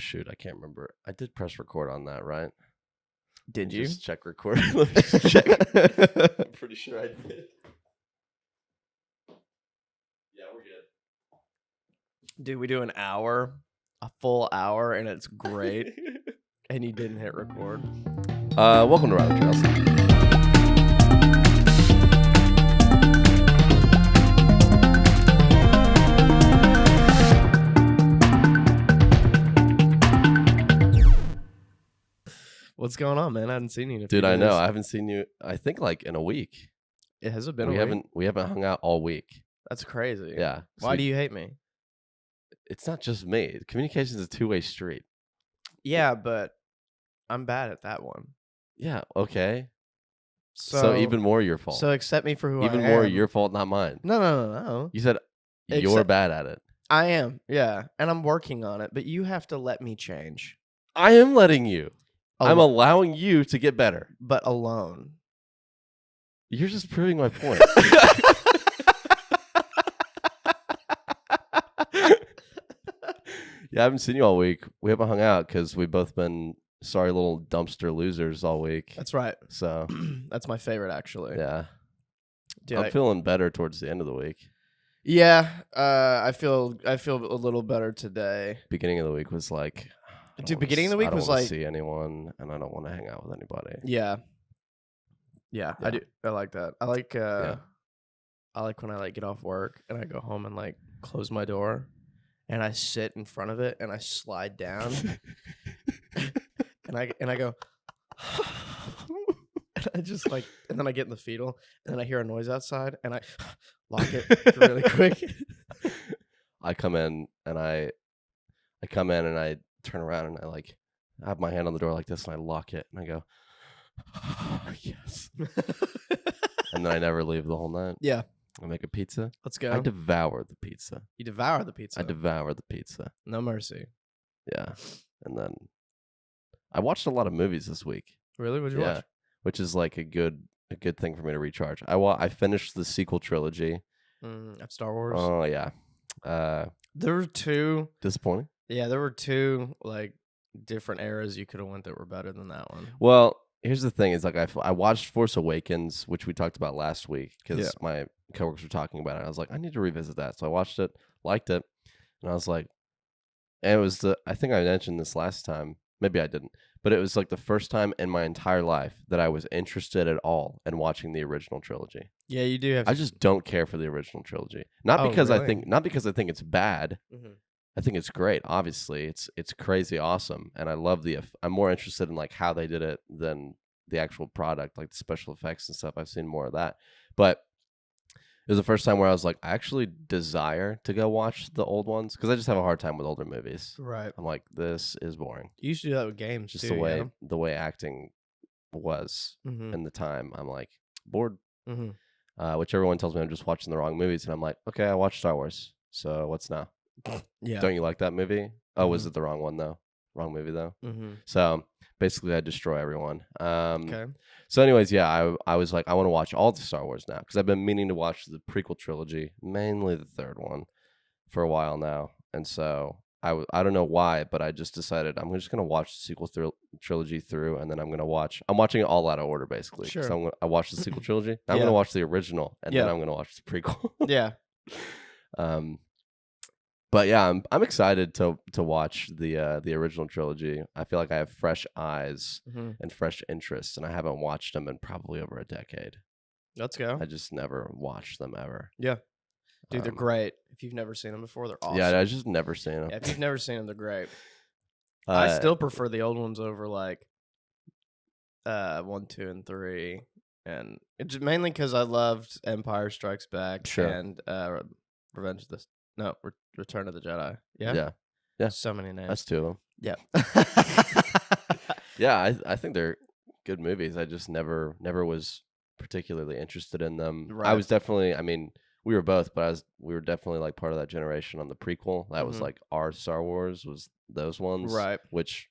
shoot, I can't remember. I did press record on that, right? Did you? Just check record. Let me just check. I'm pretty sure I did. Yeah, we're good. Dude, we do a full hour, and it's great. And you didn't hit record. Welcome to Rabbit Trails. What's going on, man? I haven't seen you in a few Dude, I know. days. I haven't seen you, I think, like, in a week. It hasn't been We a week? haven't hung out all week. That's crazy. Yeah. Why do you hate me? It's not just me. Communication is a two-way street. Yeah, but I'm bad at that one. Yeah, okay. So even more your fault. So accept me for who I am. Even more your fault, not mine. No. You said you're bad at it. I am, yeah. And I'm working on it, but you have to let me change. I am letting you. I'm allowing you to get better. But alone. You're just proving my point. Yeah, I haven't seen you all week. We haven't hung out because we've both been sorry little dumpster losers all week. That's right. So that's my favorite, actually. Yeah. Dude, I'm feeling better towards the end of the week. Yeah, I feel a little better today. Beginning of the week was like, beginning of the week was like, I don't want to see anyone, and I don't want to hang out with anybody. Yeah, I do. I like that. I like when I like get off work and I go home and like close my door, and I sit in front of it and I slide down, and I go. And I just like, and then I get in the fetal, and then I hear a noise outside, and I lock it really quick. I come in and I turn around and I like have my hand on the door like this, and I lock it, and I go, yes. And then I never leave the whole night. Yeah. I make a pizza. Let's go. I devour the pizza. You devour the pizza. I devour the pizza. No mercy. Yeah. And then I watched a lot of movies this week. Really? What'd you watch? Which is like a good thing for me to recharge. I finished the sequel trilogy of Star Wars. Oh yeah. There were two. Disappointing. Yeah, there were two like different eras you could have went that were better than that one. Well, here's the thing: is like I watched Force Awakens, which we talked about last week because my coworkers were talking about it. I was like, I need to revisit that, so I watched it, liked it, and I was like, and it was I think I mentioned this last time. Maybe I didn't. But it was like the first time in my entire life that I was interested at all in watching the original trilogy. Yeah, you do have. I just don't care for the original trilogy. Not because I think it's bad. Mm-hmm. I think it's great. Obviously, it's crazy awesome, and I love I'm more interested in like how they did it than the actual product, like the special effects and stuff. I've seen more of that, but it was the first time where I was like, I actually desire to go watch the old ones because I just have a hard time with older movies. Right. I'm like, this is boring. You used to do that with games, just too, the way acting was in the time. I'm like bored. Mm-hmm. Which everyone tells me I'm just watching the wrong movies, and I'm like, okay, I watched Star Wars, so what's now? Yeah. Don't you like that movie? Oh, was it the wrong one though? Wrong movie though. So basically, I destroy everyone. Okay. So, anyways, yeah, I was like, I want to watch all the Star Wars now because I've been meaning to watch the prequel trilogy, mainly the third one, for a while now. And so I don't know why, but I just decided I'm just gonna watch the sequel trilogy through, and then I'm watching it all out of order basically. Sure. So I watched the sequel trilogy. I'm gonna watch the original, and then I'm gonna watch the prequel. Yeah. But yeah, I'm excited to watch the original trilogy. I feel like I have fresh eyes and fresh interests, and I haven't watched them in probably over a decade. Let's go. I just never watched them ever. Yeah, dude, they're great. If you've never seen them before, they're awesome. Yeah, I just never seen them. Yeah, if you've never seen them, they're great. I still prefer the old ones over like 1, 2, and 3, and it's mainly because I loved Empire Strikes Back and Revenge of the Return of the Jedi. Yeah. So many names. That's 2 of them. Yeah. Yeah, I think they're good movies. I just never was particularly interested in them. Right. I was definitely. I mean, we were both, but we were definitely like part of that generation on the prequel. That was like our Star Wars was those ones, right? Which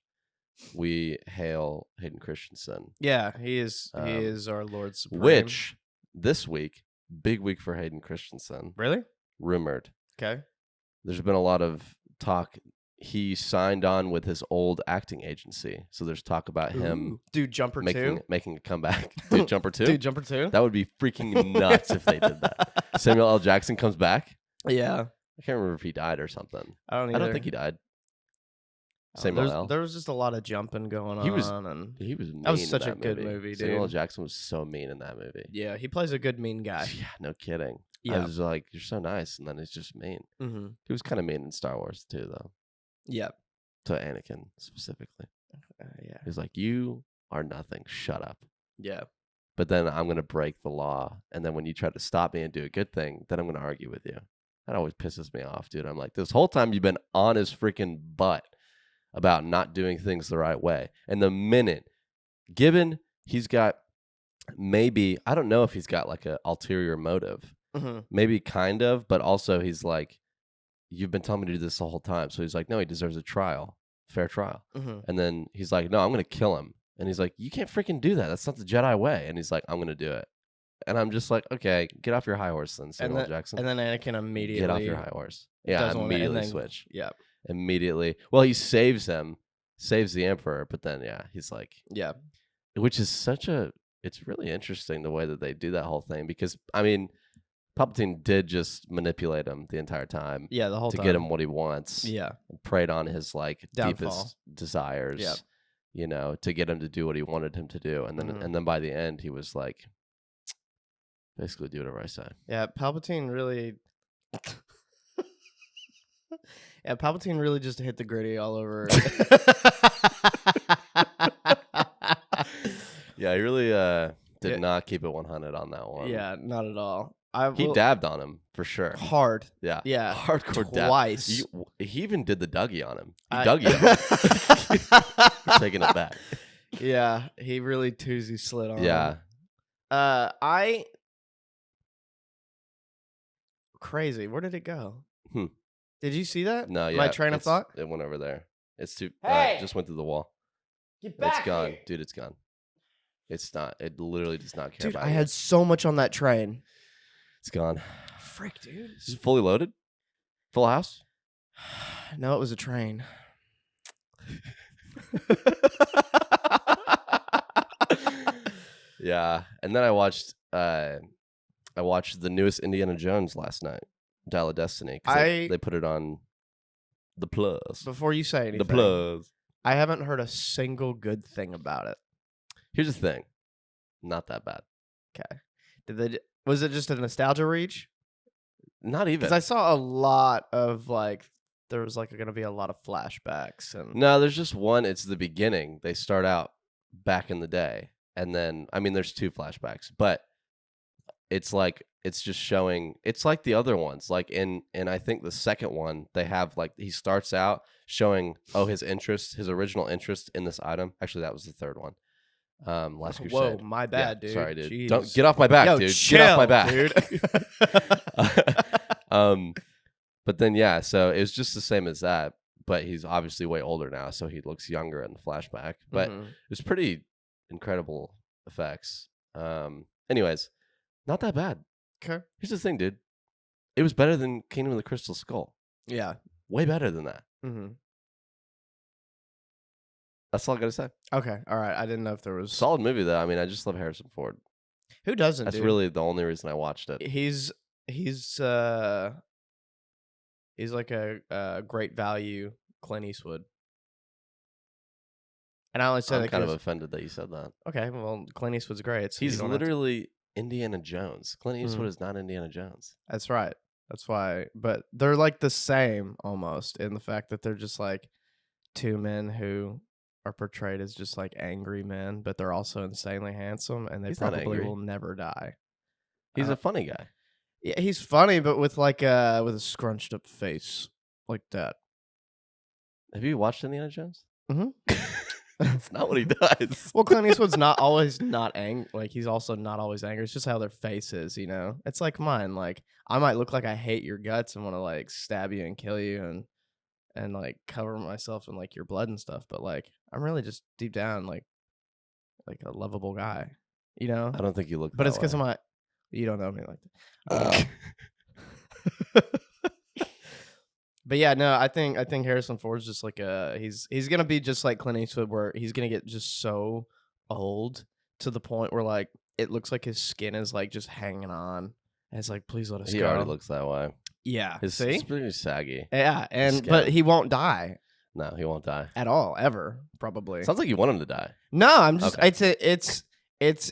we hail Hayden Christensen. Yeah, he is our Lord Supreme. Which this week, big week for Hayden Christensen. Really? Rumored. Okay. There's been a lot of talk. he signed on with his old acting agency. So there's talk about him Dude Jumper 2 making a comeback. Dude Jumper 2? Dude Jumper 2? That would be freaking nuts if they did that. Samuel L. Jackson comes back? Yeah. I can't remember if he died or something. I don't think he died. Samuel L. There was just a lot of jumping going on. He was mean. That was such in a that good movie, dude. Samuel L. Jackson was so mean in that movie. Yeah, he plays a good mean guy. Yeah, no kidding. Yeah. I was like, you're so nice, and then he's just mean. Mm-hmm. He was kind of mean in Star Wars too, though. Yeah. To Anakin specifically. Yeah. He's like, you are nothing. Shut up. Yeah. But then I'm going to break the law. And then when you try to stop me and do a good thing, then I'm going to argue with you. That always pisses me off, dude. I'm like, this whole time you've been on his freaking butt about not doing things the right way. And the minute, given he's got maybe, I don't know if he's got like an ulterior motive. Mm-hmm. Maybe kind of, but also he's like, you've been telling me to do this the whole time. So he's like, no, he deserves a trial, fair trial. Mm-hmm. And then he's like, no, I'm going to kill him. And he's like, you can't freaking do that. That's not the Jedi way. And he's like, I'm going to do it. And I'm just like, okay, get off your high horse then, Samuel Jackson. And then Anakin immediately... Get off your high horse. Yeah, immediately switch. Yeah. Immediately. Well, he saves him, saves the Emperor, but then, yeah, he's like... Yeah. Which is such a... It's really interesting the way that they do that whole thing because, I mean... Palpatine did just manipulate him the entire time. Yeah, the whole time. To get him what he wants. Yeah. And preyed on his like downfall. Deepest desires. Yeah. You know, to get him to do what he wanted him to do. And then and then by the end he was like basically do whatever I say. Yeah, Palpatine really Yeah, Palpatine really just hit the gritty all over. Yeah, he really did not keep it 100 on that one. Yeah, not at all. He dabbed on him for sure. Hard. Yeah. Yeah. Hardcore twice. dab. He even did the Dougie on him. He Dougie him. Taking it back. Yeah, he really Tuesday slid on him. Yeah. Crazy. Where did it go? Did you see that? No, yeah. My train of thought? It went over there. It's too... Hey! Just went through the wall. Get back It's gone. here. Dude, it's gone. It's not. It literally does not care about I you. had so much on that train. It's gone. Frick, dude. Is it fully loaded? Full house? No, it was a train. Yeah. And then I watched the newest Indiana Jones last night, Dial of Destiny. They put it on the Plus. Before you say anything. The Plus. I haven't heard a single good thing about it. Here's the thing. Not that bad. Okay. Was it just a nostalgia reach? Not even. Because I saw a lot of there was going to be a lot of flashbacks and no, there's just one. It's the beginning. They start out back in the day, and then there's two flashbacks, but it's just showing. It's like the other ones. Like in I think the second one, they have he starts out showing his original interest in this item. Actually, that was the third one. Last Crusade. Whoa, my bad, dude. Sorry, dude. Jeez. Don't get off my back, dude. Chill, get off my back, dude. But then so it was just the same as that, but he's obviously way older now, so he looks younger in the flashback. But it was pretty incredible effects. Anyways, not that bad. Okay. Here's the thing, dude. It was better than Kingdom of the Crystal Skull. Yeah. Way better than that. Mm-hmm. That's all I gotta say. Okay, all right. I didn't know if there was solid movie though. I mean, I just love Harrison Ford. Who doesn't? That's really the only reason I watched it. He's like a great value Clint Eastwood. And I only said I'm that kind of offended that you said that. Okay, well, Clint Eastwood's great. So he's literally Indiana Jones. Clint Eastwood is not Indiana Jones. That's right. That's why. But they're like the same almost in the fact that they're just like two men who are portrayed as just like angry men, but they're also insanely handsome, and they probably will never die. He's a funny guy. Yeah, he's funny, but with with a scrunched up face like that. Have you watched Indiana Jones? Mm-hmm. That's not what he does. Well, Clint Eastwood's not always not angry. Like he's also not always angry. It's just how their face is, you know. It's like mine. Like I might look like I hate your guts and want to like stab you and kill you and like cover myself in like your blood and stuff, but like I'm really just deep down like a lovable guy, you know. I don't think you look. But it's because of you don't know me like that. But yeah, no, I think Harrison Ford's just like he's gonna be just like Clint Eastwood, where he's gonna get just so old to the point where like it looks like his skin is like just hanging on. And it's like, please let us go. He already looks that way. Yeah, It's pretty saggy. Yeah, but he won't die. No, he won't die At all, ever, probably. Sounds like you want him to die. No, I'm just. Okay. It's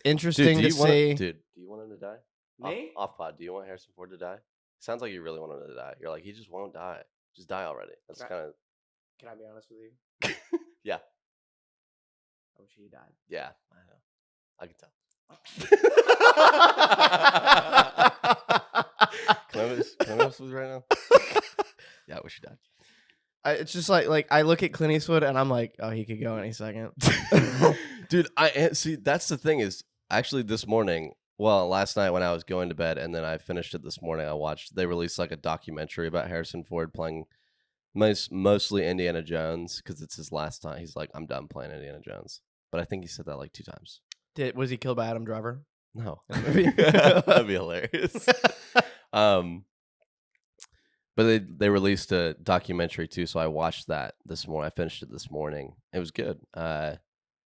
interesting to see. Dude, do you want him to die? Me? Off pod. Do you want Harrison Ford to die? Sounds like you really want him to die. You're like, he just won't die. Just die already. That's kind of. Can I be honest with you? Yeah. I wish he died. Yeah, I know. I can tell. Can I be honest with you right now? Yeah, I wish he died. It's just like I look at Clint Eastwood and I'm like, oh, he could go any second. Dude, I see. That's the thing is actually this morning. Well, last night when I was going to bed, and then I finished it this morning. They released like a documentary about Harrison Ford playing mostly Indiana Jones because it's his last time. He's like, I'm done playing Indiana Jones. But I think he said that like 2 times. Was he killed by Adam Driver? No, that'd be hilarious. But they released a documentary too, so I watched that this morning. I finished it this morning. It was good.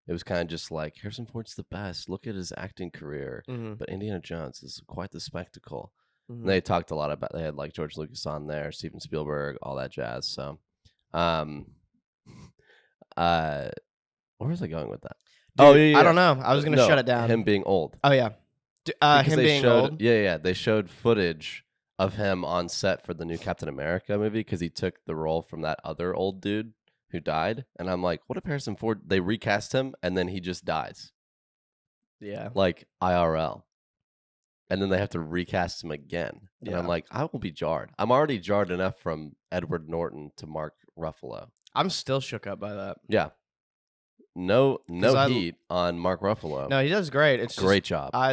It was kind of just like Harrison Ford's the best. Look at his acting career. Mm-hmm. But Indiana Jones is quite the spectacle. Mm-hmm. They talked a lot about. They had like George Lucas on there, Steven Spielberg, all that jazz. So, where was I going with that? Dude, yeah. I don't know. I was gonna shut it down. Him being old. Oh yeah, him being old. Yeah. They showed footage of him on set for the new Captain America movie because he took the role from that other old dude who died. And I'm like, what if Harrison Ford, they recast him and then he just dies? Yeah. Like IRL. And then they have to recast him again. And I'm like, I will be jarred. I'm already jarred enough from Edward Norton to Mark Ruffalo. I'm still shook up by that. Yeah. No heat on Mark Ruffalo. No, he does great. It's great job. I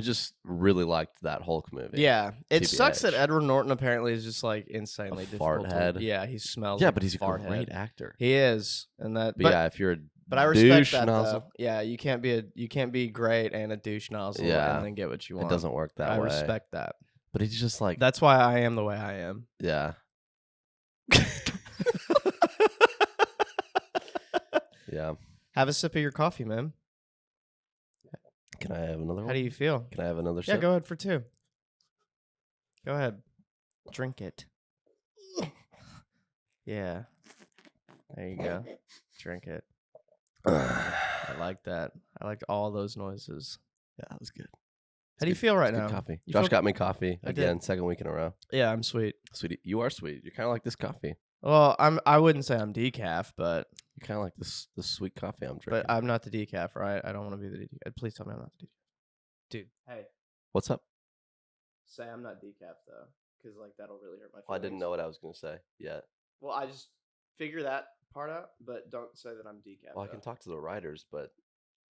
just really liked that Hulk movie. Yeah, it sucks that Edward Norton apparently is just like insanely difficult. Fart head. Yeah, he smells. Yeah, like but he's a great head. Actor. He is, and that. But yeah, if you're a but I respect that though. Yeah, you can't be great and a douche nozzle and then get what you want. It doesn't work that way. I respect that. But he's just like. That's why I am the way I am. Yeah. Yeah. Have a sip of your coffee, man. Can I have another one? How do you feel? Can I have another sip? Yeah, go ahead for 2. Go ahead. Drink it. Yeah. There you go. Drink it. I like that. I liked all those noises. Yeah, that was good. How do you feel right now? Coffee. Josh got me coffee again, second week in a row. Yeah, I'm sweet. Sweetie, you are sweet. You're kind of like this coffee. Well, I wouldn't say I'm decaf, but you're kind of like this sweet coffee I'm drinking. But I'm not the decaf, right? I don't want to be the decaf. Please tell me I'm not the decaf. Dude, hey. What's up? Say I'm not decaf though, because like that'll really hurt my feelings. Well, I didn't know what I was gonna say yet. Well, I just figure that part out, but don't say that I'm decaf. Well, I can talk to the writers, but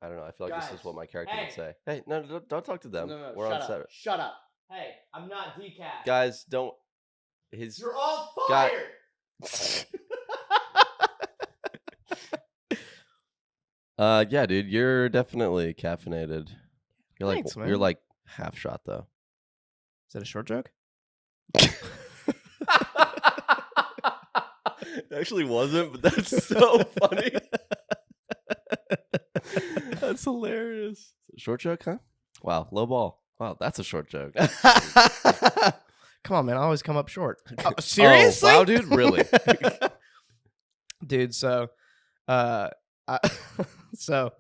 I don't know. I feel like this is what my character would say. Hey, no, don't talk to them. No, we're on set. Shut up. Hey, I'm not decaf. Guys, don't. You're all fired. Yeah, dude, you're definitely caffeinated. Thanks, man. You're like half shot though. Is that a short joke? It actually wasn't, but that's so funny. That's hilarious. Short joke, huh? Wow, low ball. Wow, that's a short joke. Come on, man. I always come up short. Seriously? Oh, wow, dude, really? Dude, so so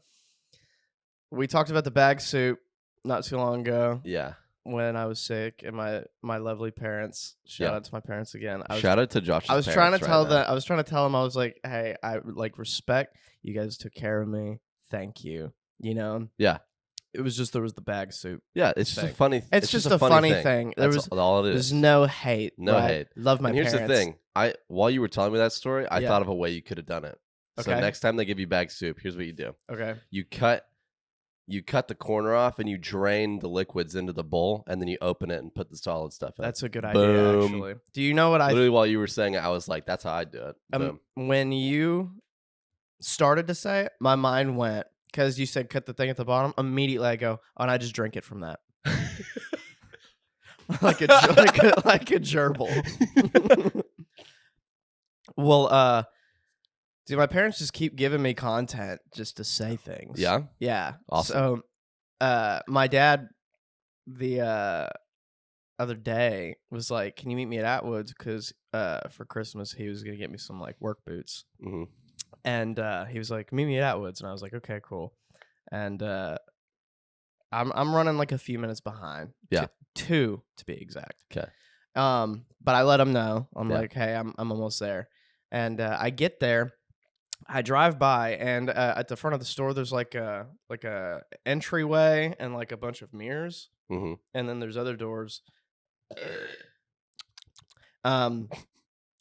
we talked about the bag soup not too long ago. Yeah. When I was sick, and my lovely parents. Shout out to my parents again. Shout out to Josh's parents. I was trying to tell them. I was like, hey, I like respect you guys took care of me. Thank you. You know. Yeah. It was just there was the bag soup. Yeah, it's just a funny. It's just a funny thing. That's all it is. There's no hate. No hate. Love my parents. Here's the thing. While you were telling me that story, I thought of a way you could have done it. Okay. So next time they give you bag soup, here's what you do. Okay. You cut the corner off and you drain the liquids into the bowl, and then you open it and put the solid stuff in. That's a good idea, actually. Do you know what Literally, while you were saying it, I was like, that's how I do it. Boom. When you started to say it, my mind went, because you said cut the thing at the bottom, immediately I go, oh, and I just drink it from that. like a gerbil. Well, dude, my parents just keep giving me content just to say things. Yeah? Yeah. Awesome. So, my dad, the other day was like, "Can you meet me at Atwood's? Because for Christmas he was gonna get me some like work boots." Mm-hmm. And he was like, "Meet me at Atwood's," and I was like, "Okay, cool." And I'm running like a few minutes behind. Yeah. Two to be exact. Okay. But I let him know. I'm Yeah. like, "Hey, I'm almost there." And I get there. I drive by, and at the front of the store, there's like a entryway and like a bunch of mirrors, Mm-hmm. and then there's other doors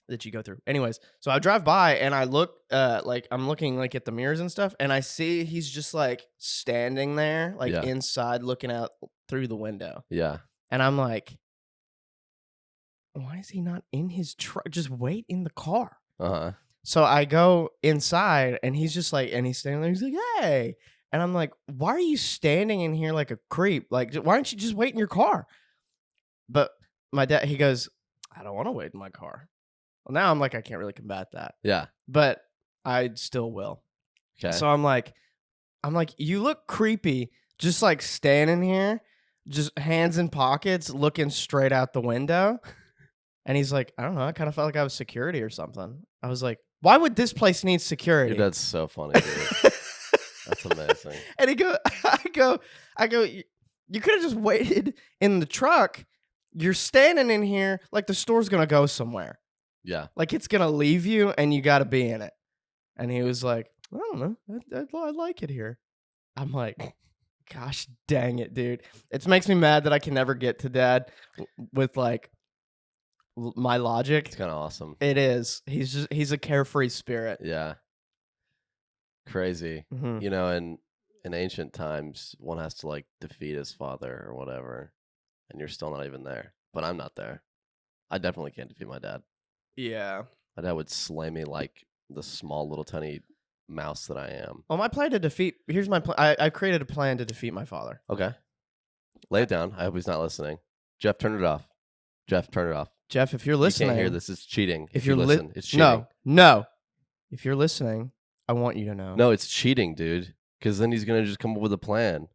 that you go through. Anyways, so I drive by and I look like I'm looking like at the mirrors and stuff, and I see he's just like standing there, like inside looking out through the window. Yeah. And I'm like, why is he not in his truck? Just wait in the car. Uh-huh. So I go inside and he's just like, and he's standing there, he's like, "Hey." And I'm like, "Why are you standing in here like a creep? Like, why don't you just wait in your car?" But my dad, he goes, "I don't want to wait in my car." Well, now I'm like, I can't really combat that. Yeah. But I still will. Okay. So I'm like, you look creepy, just like standing here, just hands in pockets, looking straight out the window. And he's like, "I don't know. I kind of felt like I was security or something." I was like, "Why would this place need security?" Your dad's so funny, dude. That's amazing. And I go, "You could have just waited in the truck. You're standing in here like the store's going to go somewhere. Yeah. Like it's going to leave you and you got to be in it." And he was like, "I don't know. I like it here." I'm like, gosh dang it, dude. It makes me mad that I can never get to dad with like my logic. It's kind of awesome. It is. He's a carefree spirit. Yeah. Crazy. Mm-hmm. You know, in ancient times, one has to like defeat his father or whatever, and you're still not even there. But I'm not there. I definitely can't defeat my dad. Yeah. My dad would slay me like the small little tiny mouse that I am. Well, my plan to defeat. Here's my plan. I created a plan to defeat my father. Okay. Lay it down. I hope he's not listening. Jeff, turn it off. Jeff, turn it off. Jeff, if you're listening, you can't hear this. It's cheating. If you listen, it's cheating. No. If you're listening, I want you to know. No, it's cheating, dude. Because then he's gonna just come up with a plan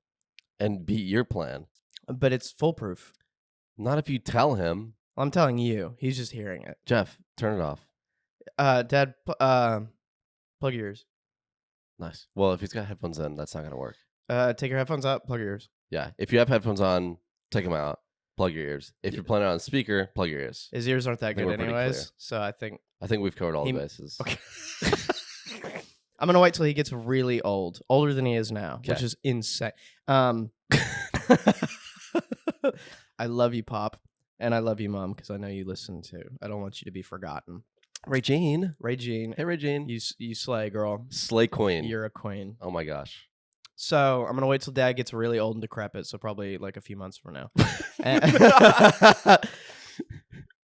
and beat your plan. But it's foolproof. Not if you tell him. I'm telling you. He's just hearing it. Jeff, turn it off. Dad, plug your ears. Nice. Well, if he's got headphones in, that's not gonna work. Take your headphones out. Plug your ears. Yeah. If you have headphones on, take them out. Plug your ears. If you're playing it on speaker, plug your ears. His ears aren't that good anyways, so I think we've covered all the bases. Okay. I'm gonna wait till he gets really old, older than he is now, which is insane. I love you, Pop, and I love you, Mom, because I know you listen too. I don't want you to be forgotten. Regine. Hey, Regine. You slay, girl. Slay queen. You're a queen. Oh my gosh. So I'm gonna wait till Dad gets really old and decrepit. So probably like a few months from now. And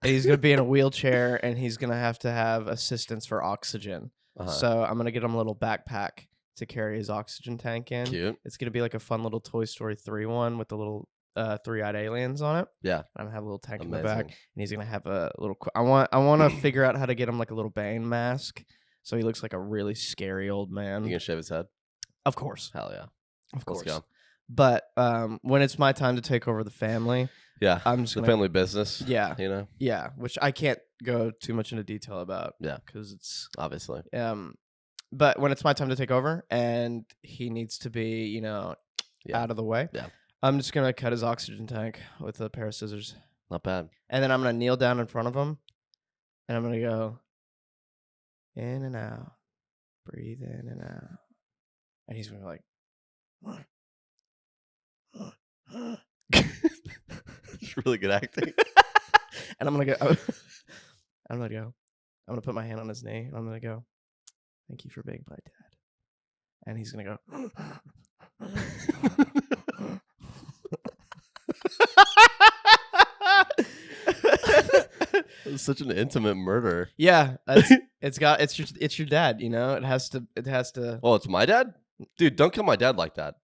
he's gonna be in a wheelchair, and he's gonna have to have assistance for oxygen. Uh-huh. So I'm gonna get him a little backpack to carry his oxygen tank in. Cute. It's gonna be like a fun little Toy Story 3 one with the little three-eyed aliens on it. Yeah. I'm gonna have a little tank in the back, and he's gonna have a little. I want to figure out how to get him like a little Bane mask, so he looks like a really scary old man. You gonna shave his head? Of course. Hell yeah. Of course. Let's go. But when it's my time to take over the family, I'm just the family business. Yeah, you know. Yeah, which I can't go too much into detail about. Yeah, because it's obviously. But when it's my time to take over, and he needs to be, out of the way. Yeah, I'm just gonna cut his oxygen tank with a pair of scissors. Not bad. And then I'm gonna kneel down in front of him, and I'm gonna go in and out, breathe in and out, and he's gonna be like. It's really good acting. And I'm gonna put my hand on his knee, and I'm gonna go, "Thank you for being my dad." And he's gonna go. It's such an intimate murder. Yeah, it's your dad. It has to. Oh, it's my dad, dude. Don't kill my dad like that.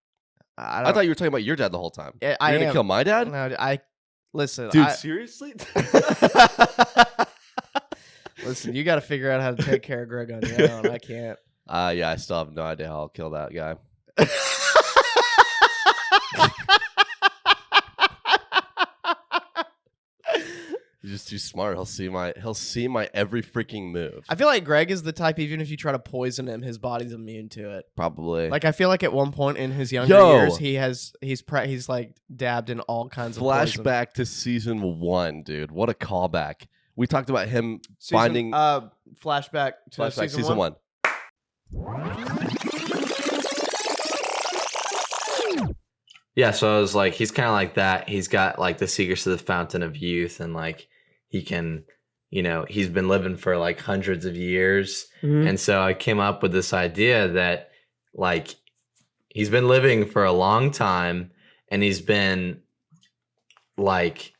I thought you were talking about your dad the whole time. You're gonna kill my dad? No, listen, dude. Seriously? Listen, you got to figure out how to take care of Greg on your own. I can't. Yeah, I still have no idea how I'll kill that guy. He's just too smart. He'll see my every freaking move. I feel like Greg is the type, even if you try to poison him, his body's immune to it. Probably. Like, I feel like at one point in his younger years, he's like dabbed in all kinds of poison. Flashback to season 1, dude. What a callback. We talked about him finding flashback to season 1. Yeah, so I was like, he's kind of like that. He's got like the secrets of the fountain of youth, and like he can, he's been living for like hundreds of years. Mm-hmm. And so I came up with this idea that like he's been living for a long time, and he's been like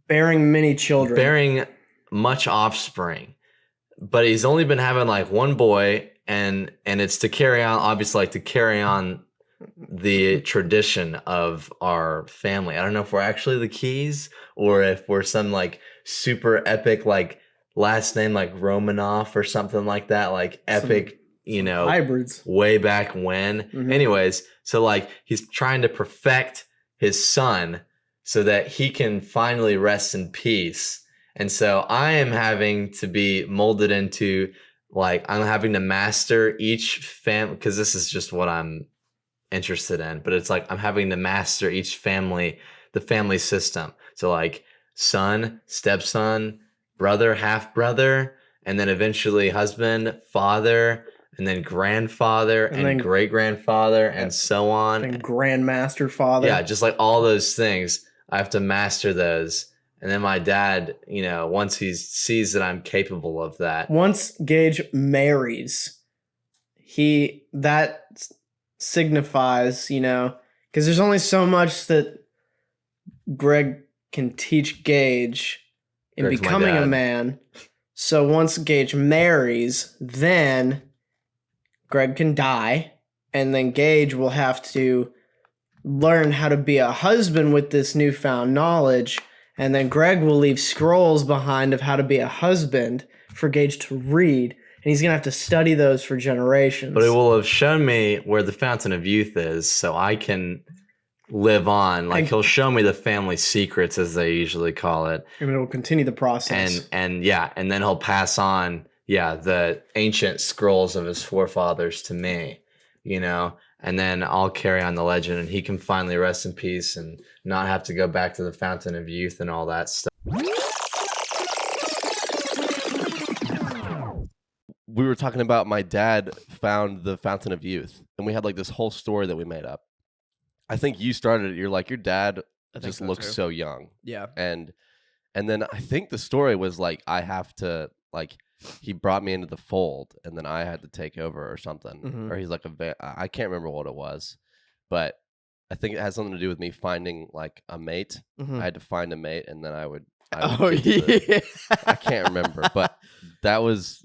bearing many children, bearing much offspring, but he's only been having like one boy, and it's to carry on, obviously, like to carry on the tradition of our family. I don't know if we're actually the Keys or if we're some like super epic like last name like Romanoff or something like that, like epic, hybrids way back when. Mm-hmm. Anyways, so like he's trying to perfect his son so that he can finally rest in peace. And so I am having to be molded into like, I'm having to master each family, because this is just what I'm interested in, but it's like I'm having to master each family, the family system. So like son, stepson, brother, half brother, and then eventually husband, father, and then grandfather, and then great grandfather, and so on. And grandmaster father. Yeah, just like all those things, I have to master those. And then my dad, once he sees that I'm capable of that. Once Gage marries, that signifies, because there's only so much that Greg can teach Gage in Greg's becoming a man. So once Gage marries, then Greg can die, and then Gage will have to learn how to be a husband with this newfound knowledge, and then Greg will leave scrolls behind of how to be a husband for Gage to read. And he's going to have to study those for generations. But it will have shown me where the fountain of youth is, so I can live on. Like, he'll show me the family secrets, as they usually call it. And it will continue the process. And then he'll pass on, the ancient scrolls of his forefathers to me, and then I'll carry on the legend, and he can finally rest in peace and not have to go back to the fountain of youth and all that stuff. We were talking about my dad found the fountain of youth, and we had like this whole story that we made up. I think you started it. You're like, your dad just looks so young. Yeah. And then I think the story was like, I have to, like, he brought me into the fold, and then I had to take over or something. Mm-hmm. Or he's like, I can't remember what it was, but I think it has something to do with me finding like a mate. Mm-hmm. I had to find a mate, and then I would I can't remember, but that was...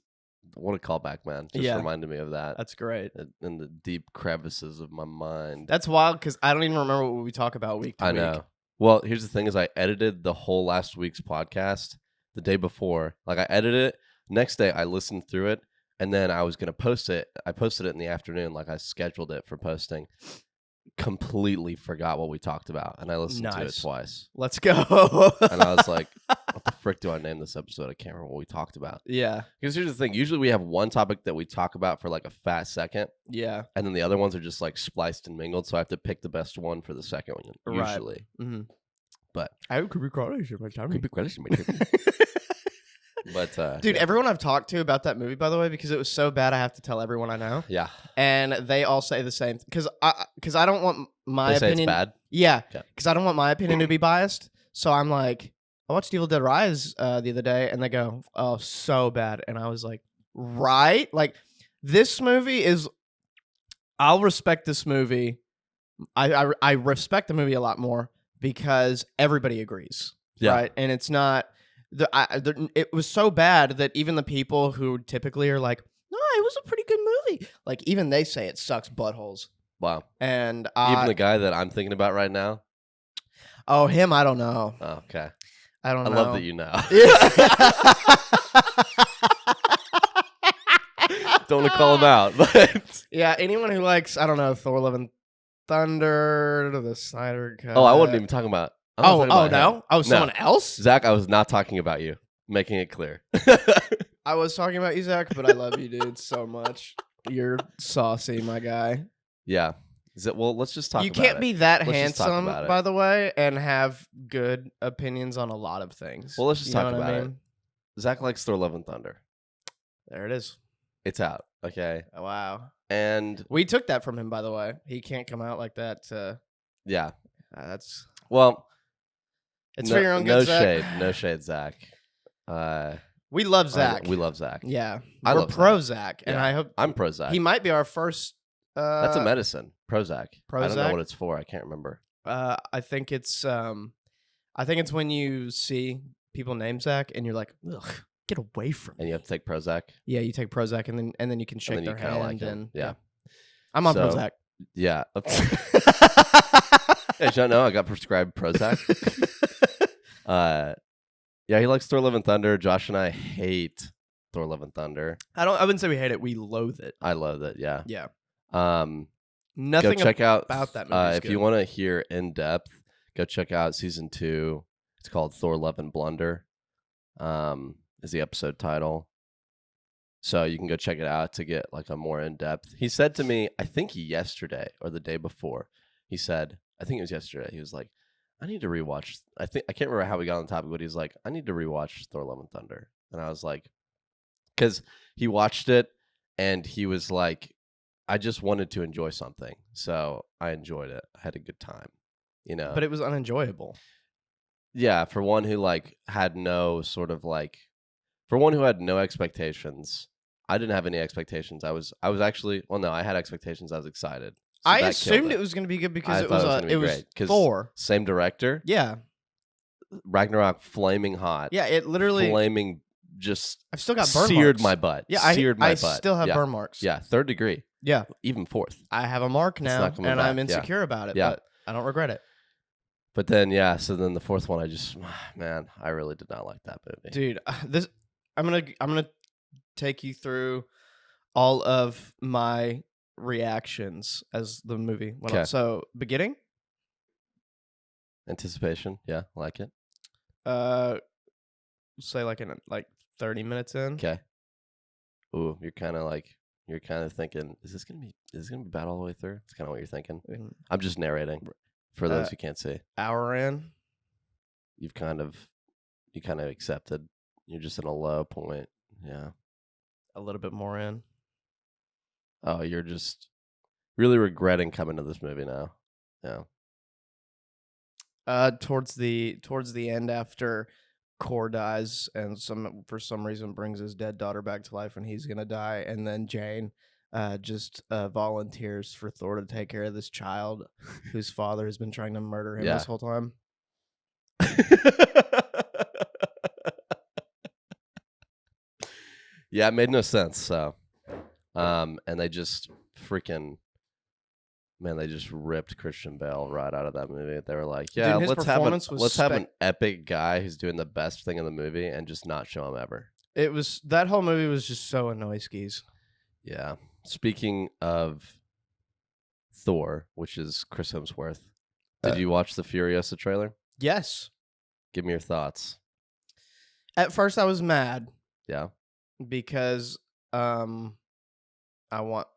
What a callback, man. Just reminded me of that. That's great. In the deep crevices of my mind. That's wild, because I don't even remember what we talk about week to week. I know. Well, here's the thing is I edited the whole last week's podcast the day before. Like, I edited it. Next day, I listened through it, and then I was going to post it. I posted it in the afternoon. Like, I scheduled it for posting. Completely forgot what we talked about, and I listened to it twice. Let's go. And I was like, what the frick do I name this episode? I can't remember what we talked about. Yeah. Because here's the thing. Usually we have one topic that we talk about for like a fat second. Yeah. And then the other ones are just like spliced and mingled. So I have to pick the best one for the second one, usually. Right. Mm-hmm. But I could be quality my time. But dude, everyone I've talked to about that movie, by the way, because it was so bad, I have to tell everyone I know. Yeah. And they all say the same because I don't want my opinion. It's bad. Yeah. Because I don't want my opinion to be biased. So I'm like, I watched Evil Dead Rise the other day, and they go, "Oh, so bad," and I was like, "Right? Like, this movie is. I'll respect this movie. I respect the movie a lot more because everybody agrees, right? And it's not." It was so bad that even the people who typically are like, no, it was a pretty good movie. Like, even they say it sucks buttholes. Wow. And even the guy that I'm thinking about right now? Oh, him, I don't know. Oh, okay. I don't know. I love that you know. Don't want to call him out, but yeah, anyone who likes, I don't know, Thor: Love and Thunder, the Snyder Cut. oh, I wasn't even talking about. No? Oh, someone else? Zach, I was not talking about you. Making it clear. I was talking about you, Zach, but I love you, dude, so much. You're saucy, my guy. Yeah. Well, let's just talk about it. You can't be that Let's just talk handsome, about it. by the way, and have good opinions on a lot of things. Well, let's just talk about it. Zach likes Thor: Love and Thunder. There it is. It's out. Okay. Oh, wow. And we took that from him, by the way. He can't come out like that. Yeah. That's well. It's for your own good, Zach. No shade, Zach. We love Zach. We love Zach. Yeah. We're love pro Zach, and I hope I'm pro Zach. He might be our first. That's a medicine. Prozac. Prozac. I don't know what it's for. I can't remember. I think it's when you see people name Zach and you're like, ugh, get away from me. And you have to take Prozac. Yeah, you take Prozac and then you can shake their hand. Like and yeah. I'm on Prozac. Yeah. Hey, you don't know I got prescribed Prozac. Yeah, he likes Thor: Love and Thunder. Josh and I hate Thor: Love and Thunder. I wouldn't say we hate it. We loathe it. I loathe it. Yeah. Yeah. Nothing go check out about that movie. If you want to hear in depth, go check out season 2. It's called Thor: Love and Blunder. Is the episode title. So you can go check it out to get like a more in depth. He said to me, I think yesterday or the day before, he said, I think it was yesterday. He was like, I need to rewatch. I can't remember how we got on the topic, but he's like, I need to rewatch Thor: Love and Thunder. And I was like, because he watched it and he was like, I just wanted to enjoy something. So I enjoyed it. I had a good time, you know. But it was unenjoyable. Yeah, for one who like had no sort of like, for one who had no expectations. I didn't have any expectations. I was actually, well, no, I had expectations. I was excited. So I assumed it was going to be good because it was Thor. Same director. Yeah. Ragnarok flaming hot. Yeah, it literally flaming just I've still got burn seared marks. my butt. Yeah, seared my I butt. still have burn marks. Yeah, 3rd degree. Yeah. Even 4th. I have a mark now and back. I'm insecure about it, but I don't regret it. But then so then the 4th one I really did not like that movie. Dude, I'm going to take you through all of my reactions as the movie went on. So, beginning? Anticipation. Yeah, like it. Say like 30 minutes in. Okay. Ooh, you're kind of thinking, is this gonna be bad all the way through? It's kind of what you're thinking. I'm just narrating for those who can't see. Hour in. You kind of accepted. You're just in a low point. Yeah. A little bit more in. Oh, you're just really regretting coming to this movie now. Yeah. Towards the end, after Core dies and for some reason brings his dead daughter back to life and he's gonna die, and then Jane just volunteers for Thor to take care of this child whose father has been trying to murder him this whole time. Yeah, it made no sense. So, and they just they just ripped Christian Bale right out of that movie. They were like, "Yeah, dude, let's have an epic guy who's doing the best thing in the movie and just not show him ever." That whole movie was just so annoy skis. Yeah. Speaking of Thor, which is Chris Hemsworth, did you watch the Furiosa trailer? Yes. Give me your thoughts. At first, I was mad. Yeah. Because I want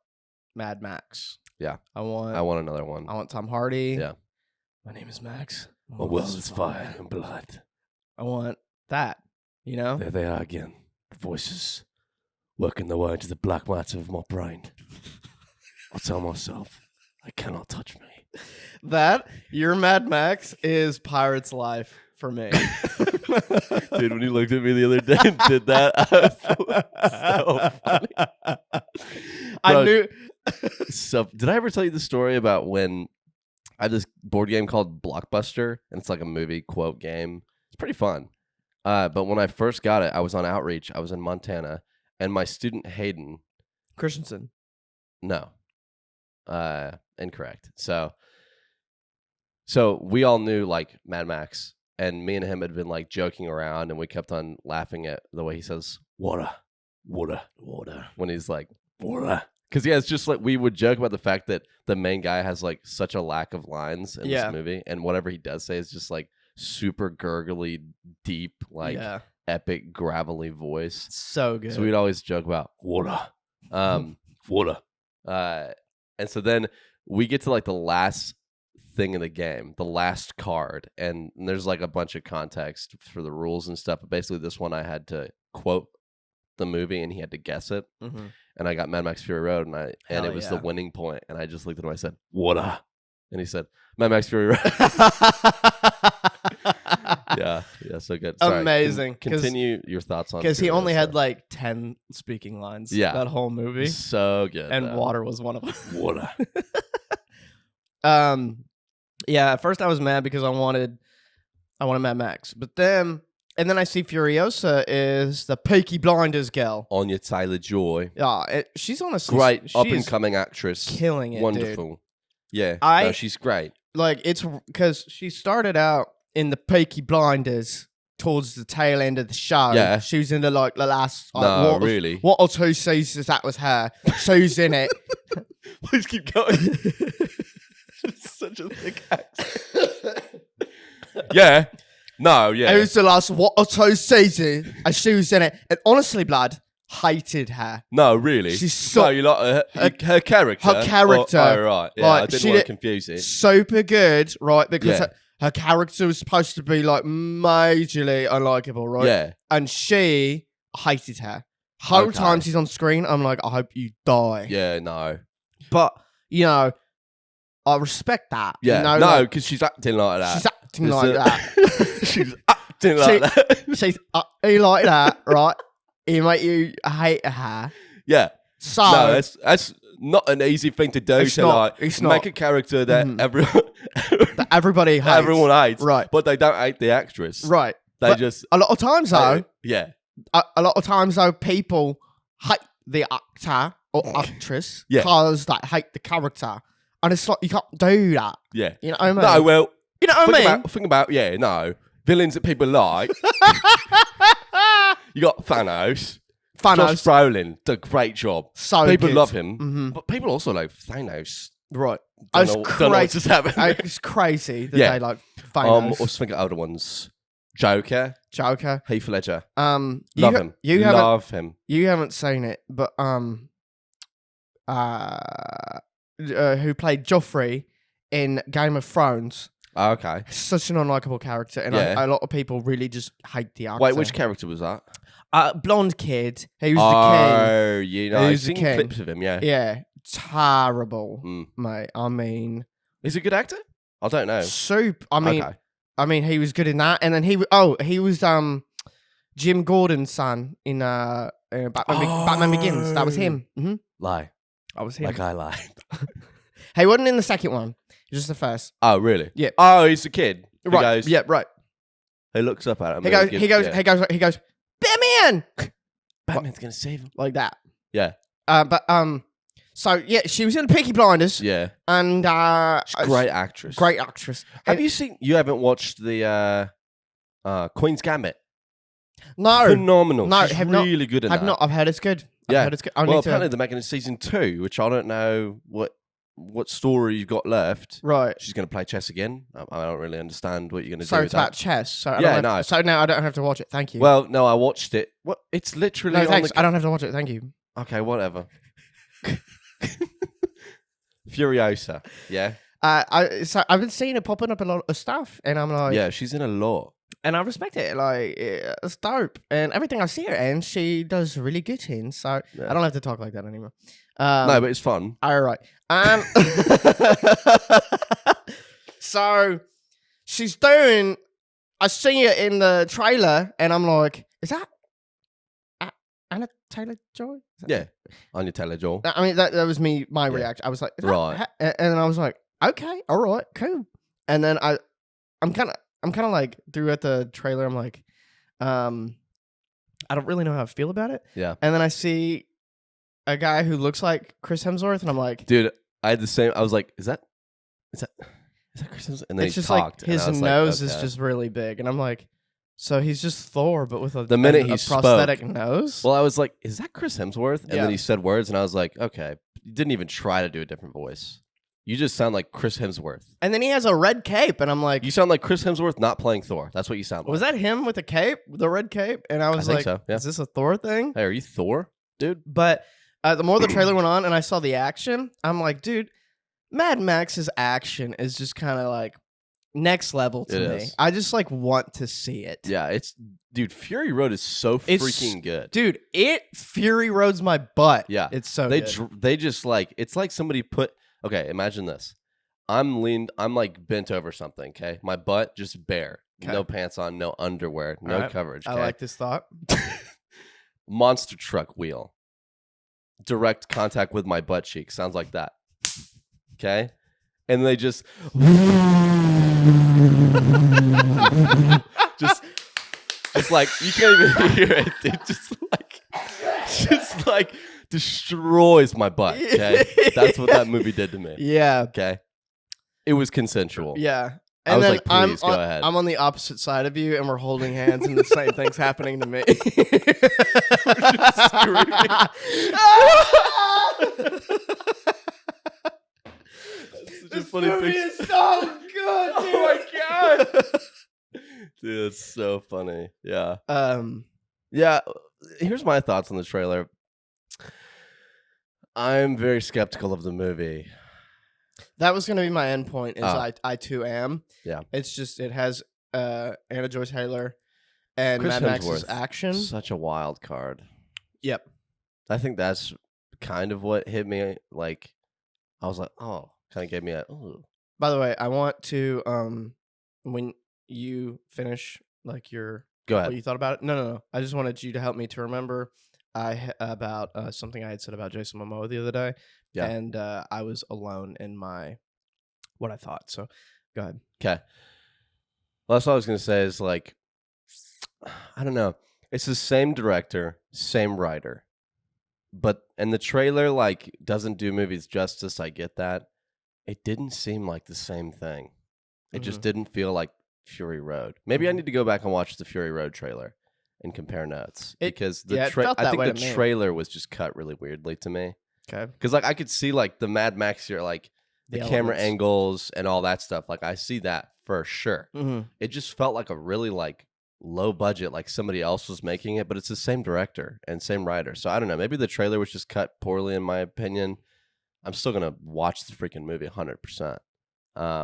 Mad Max. Yeah. I want another one. I want Tom Hardy. Yeah. My name is Max. My will is fire and blood. I want that, you know? There they are again. The voices working their way into the black matter of my brain. I tell myself, they cannot touch me. Your Mad Max is Pirate's Life for me. Dude, when you looked at me the other day and did that, I was so funny. I knew. So, did I ever tell you the story about when I have this board game called Blockbuster, and it's like a movie quote game? It's pretty fun. But when I first got it, I was on outreach. I was in Montana, and my student Hayden Christensen. No, incorrect. So we all knew like Mad Max, and me and him had been like joking around, and we kept on laughing at the way he says water when he's like Because yeah, it's just like we would joke about the fact that the main guy has like such a lack of lines in this movie, and whatever he does say is just like super gurgly, deep, like epic, gravelly voice. So good. So we'd always joke about water, water, and so then we get to like the last thing in the game, the last card, and there's like a bunch of context for the rules and stuff. But basically, this one I had to quote the movie, and he had to guess it. And I got Mad Max Fury Road, and it was the winning point. And I just looked at him. I said, "Water," and he said, "Mad Max Fury Road." yeah, so good. Sorry, amazing. Continue your thoughts on because he only had like 10 speaking lines. Yeah, that whole movie. So good, and water was one of them. Water. Yeah. At first, I was mad because I wanted Mad Max, but then. And then I see Furiosa is the Peaky Blinders girl. Anya Tylor Joy. Yeah, she's honestly great up-and-coming actress. Killing it, wonderful. Dude. Yeah, no, she's great. Like, it's because she started out in the Peaky Blinders towards the tail end of the show. Yeah. She was in the last... No, really? What or two seasons that was her. She was in it. Please keep going. It's such a thick accent. Yeah. No, yeah. It was the last what or two season, and she was in it. And honestly, blood, hated her. No, really. She's so no, you like her character. Her character. Oh, right. Yeah, like, I didn't want to confuse it. Super good, right? Because her character was supposed to be like majorly unlikable, right? Yeah. And she hated her. Whole time she's on screen, I'm like, I hope you die. Yeah, no. But you know, I respect that. Yeah, you know, no, because she's acting like that. She's acting like that. She's acting like that. She's acting like that, right? You make you hate her. Yeah. So no, that's not an easy thing to do. It's not. Make a character that everybody hates. Everyone hates, right? But they don't hate the actress, right? They just a lot of times though. Yeah. A lot of times though, people hate the actor or actress because they hate the character. And it's like, you can't do that. Yeah. You know what I mean? No, well... You know what I mean? Think about, no. Villains that people like. You got Thanos. Josh Brolin did a great job. So people good. love him. But people also like Thanos. Right. Don't know what just happened. It's crazy that they like Thanos. Also think of other ones. Joker. Heath Ledger. Love him. You haven't seen it, but who played Joffrey in Game of Thrones. Oh, okay. Such an unlikable character, and a lot of people really just hate the actor. Wait, which character was that? Blonde kid. He was the king. Oh, you know, I've seen clips of him, yeah. Yeah, terrible, mate. I mean... Is he a good actor? I don't know. I mean, he was good in that, and then he was Jim Gordon's son in Batman Begins. That was him. Mm-hmm. Lie. I was him. Like I lied. He wasn't in the second one. Just the first. Oh, really? Yeah. Oh, he's a kid. He right. Goes, yeah. Right. He looks up at him. He goes. Batman. Batman's gonna save him. Like that. Yeah. So yeah, she was in the Peaky Blinders. Yeah. And great actress. Great actress. You haven't watched the Queen's Gambit? No. Phenomenal. No, she's really good in that. I've heard it's good. Apparently they're making a season 2, which I don't know what story you've got left. Right. She's going to play chess again. I don't really understand what you're going to do. So it's about chess. So So now I don't have to watch it. Thank you. Well, no, I watched it. What? It's literally. No, thanks. I don't have to watch it. Thank you. Okay, whatever. Furiosa. Yeah. I've been seeing it popping up a lot of stuff, and I'm like, yeah, she's in a lot. And I respect it. Like, it's dope. And everything I see her in, she does really good in. So I don't have to talk like that anymore. No, but it's fun. All right. So she's doing. I see it in the trailer, and I'm like, is that Anya Tylor Joy? Yeah, Anya Tylor Joy. I mean, that was my reaction. I was like, right, and then I was like, okay, all right, cool. And then I'm kind of like throughout the trailer, I'm like, I don't really know how I feel about it. Yeah. And then I see a guy who looks like Chris Hemsworth, and I'm like, dude, I had the same. I was like, is that Chris Hemsworth? And then it's he just talked, like his nose is just really big, and I'm like, So he's just Thor, but with a prosthetic nose. Well, I was like, "Is that Chris Hemsworth?" And then he said words, and I was like, "Okay." You didn't even try to do a different voice. You just sound like Chris Hemsworth. And then he has a red cape, and I'm like, "You sound like Chris Hemsworth not playing Thor." That's what you sound like. Was that him with the cape, the red cape? And I was think so, yeah. Is this a Thor thing? Hey, are you Thor, dude? But the more the trailer went on, and I saw the action, I'm like, dude, Mad Max's action is just kind of like next level to me. Is. I just like want to see it. Yeah, dude, Fury Road is so freaking good. Dude, Fury Road's my butt. Yeah. It's so they good. They just like, it's like somebody okay, imagine this. I'm like bent over something, okay? My butt just bare. Okay. No pants on, no underwear, no coverage. Okay? I like this thought. Monster truck wheel. Direct contact with my butt cheek. Sounds like that. Okay? And they just just like you can't even hear it. It just like destroys my butt. Okay, that's what that movie did to me. Yeah. Okay, it was consensual. Yeah. And I was like, please go ahead. I'm on the opposite side of you, and we're holding hands, and the same thing's happening to me. We're just screaming. This movie is so good, dude. Oh my god. Dude, it's so funny. Yeah. Yeah. Here's my thoughts on the trailer. I'm very skeptical of the movie. That was going to be my end point. I too am. Yeah. It's just it has Anya Joy Taylor and Chris Mad Max's action. Such a wild card. Yep. I think that's kind of what hit me. Like, I was like, oh, kind of gave me a. Ooh. By the way, I want to when you finish like your go ahead. What you thought about it. No. I just wanted you to help me to remember about something I had said about Jason Momoa the other day. Yeah. And I was alone in what I thought. So go ahead. Okay. Well, that's what I was going to say is like, I don't know. It's the same director, same writer. And the trailer like doesn't do movies justice. I get that. It didn't seem like the same thing. It just didn't feel like Fury Road. Maybe I need to go back and watch the Fury Road trailer and compare notes. Because I think the trailer was just cut really weirdly to me. Okay. Because like I could see like the Mad Max here, like the camera angles and all that stuff. Like I see that for sure. It just felt like a really like low budget, like somebody else was making it, but it's the same director and same writer. So I don't know. Maybe the trailer was just cut poorly in my opinion. I'm still gonna watch the freaking movie 100%.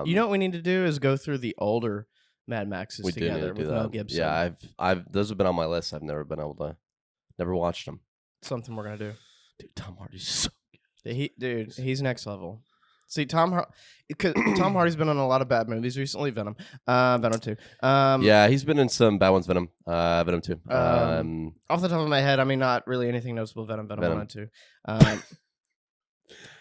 You know what we need to do is go through the older Mad Maxes together with Mel Gibson. Yeah, I've those have been on my list. I've never watched them. Something we're gonna do. Dude, Tom Hardy's so good. He's next level. See, Tom Hardy's been in a lot of bad movies recently. Venom 2. Yeah, he's been in some bad ones. Venom 2. Off the top of my head, I mean, not really anything noticeable. Venom 1 and 2.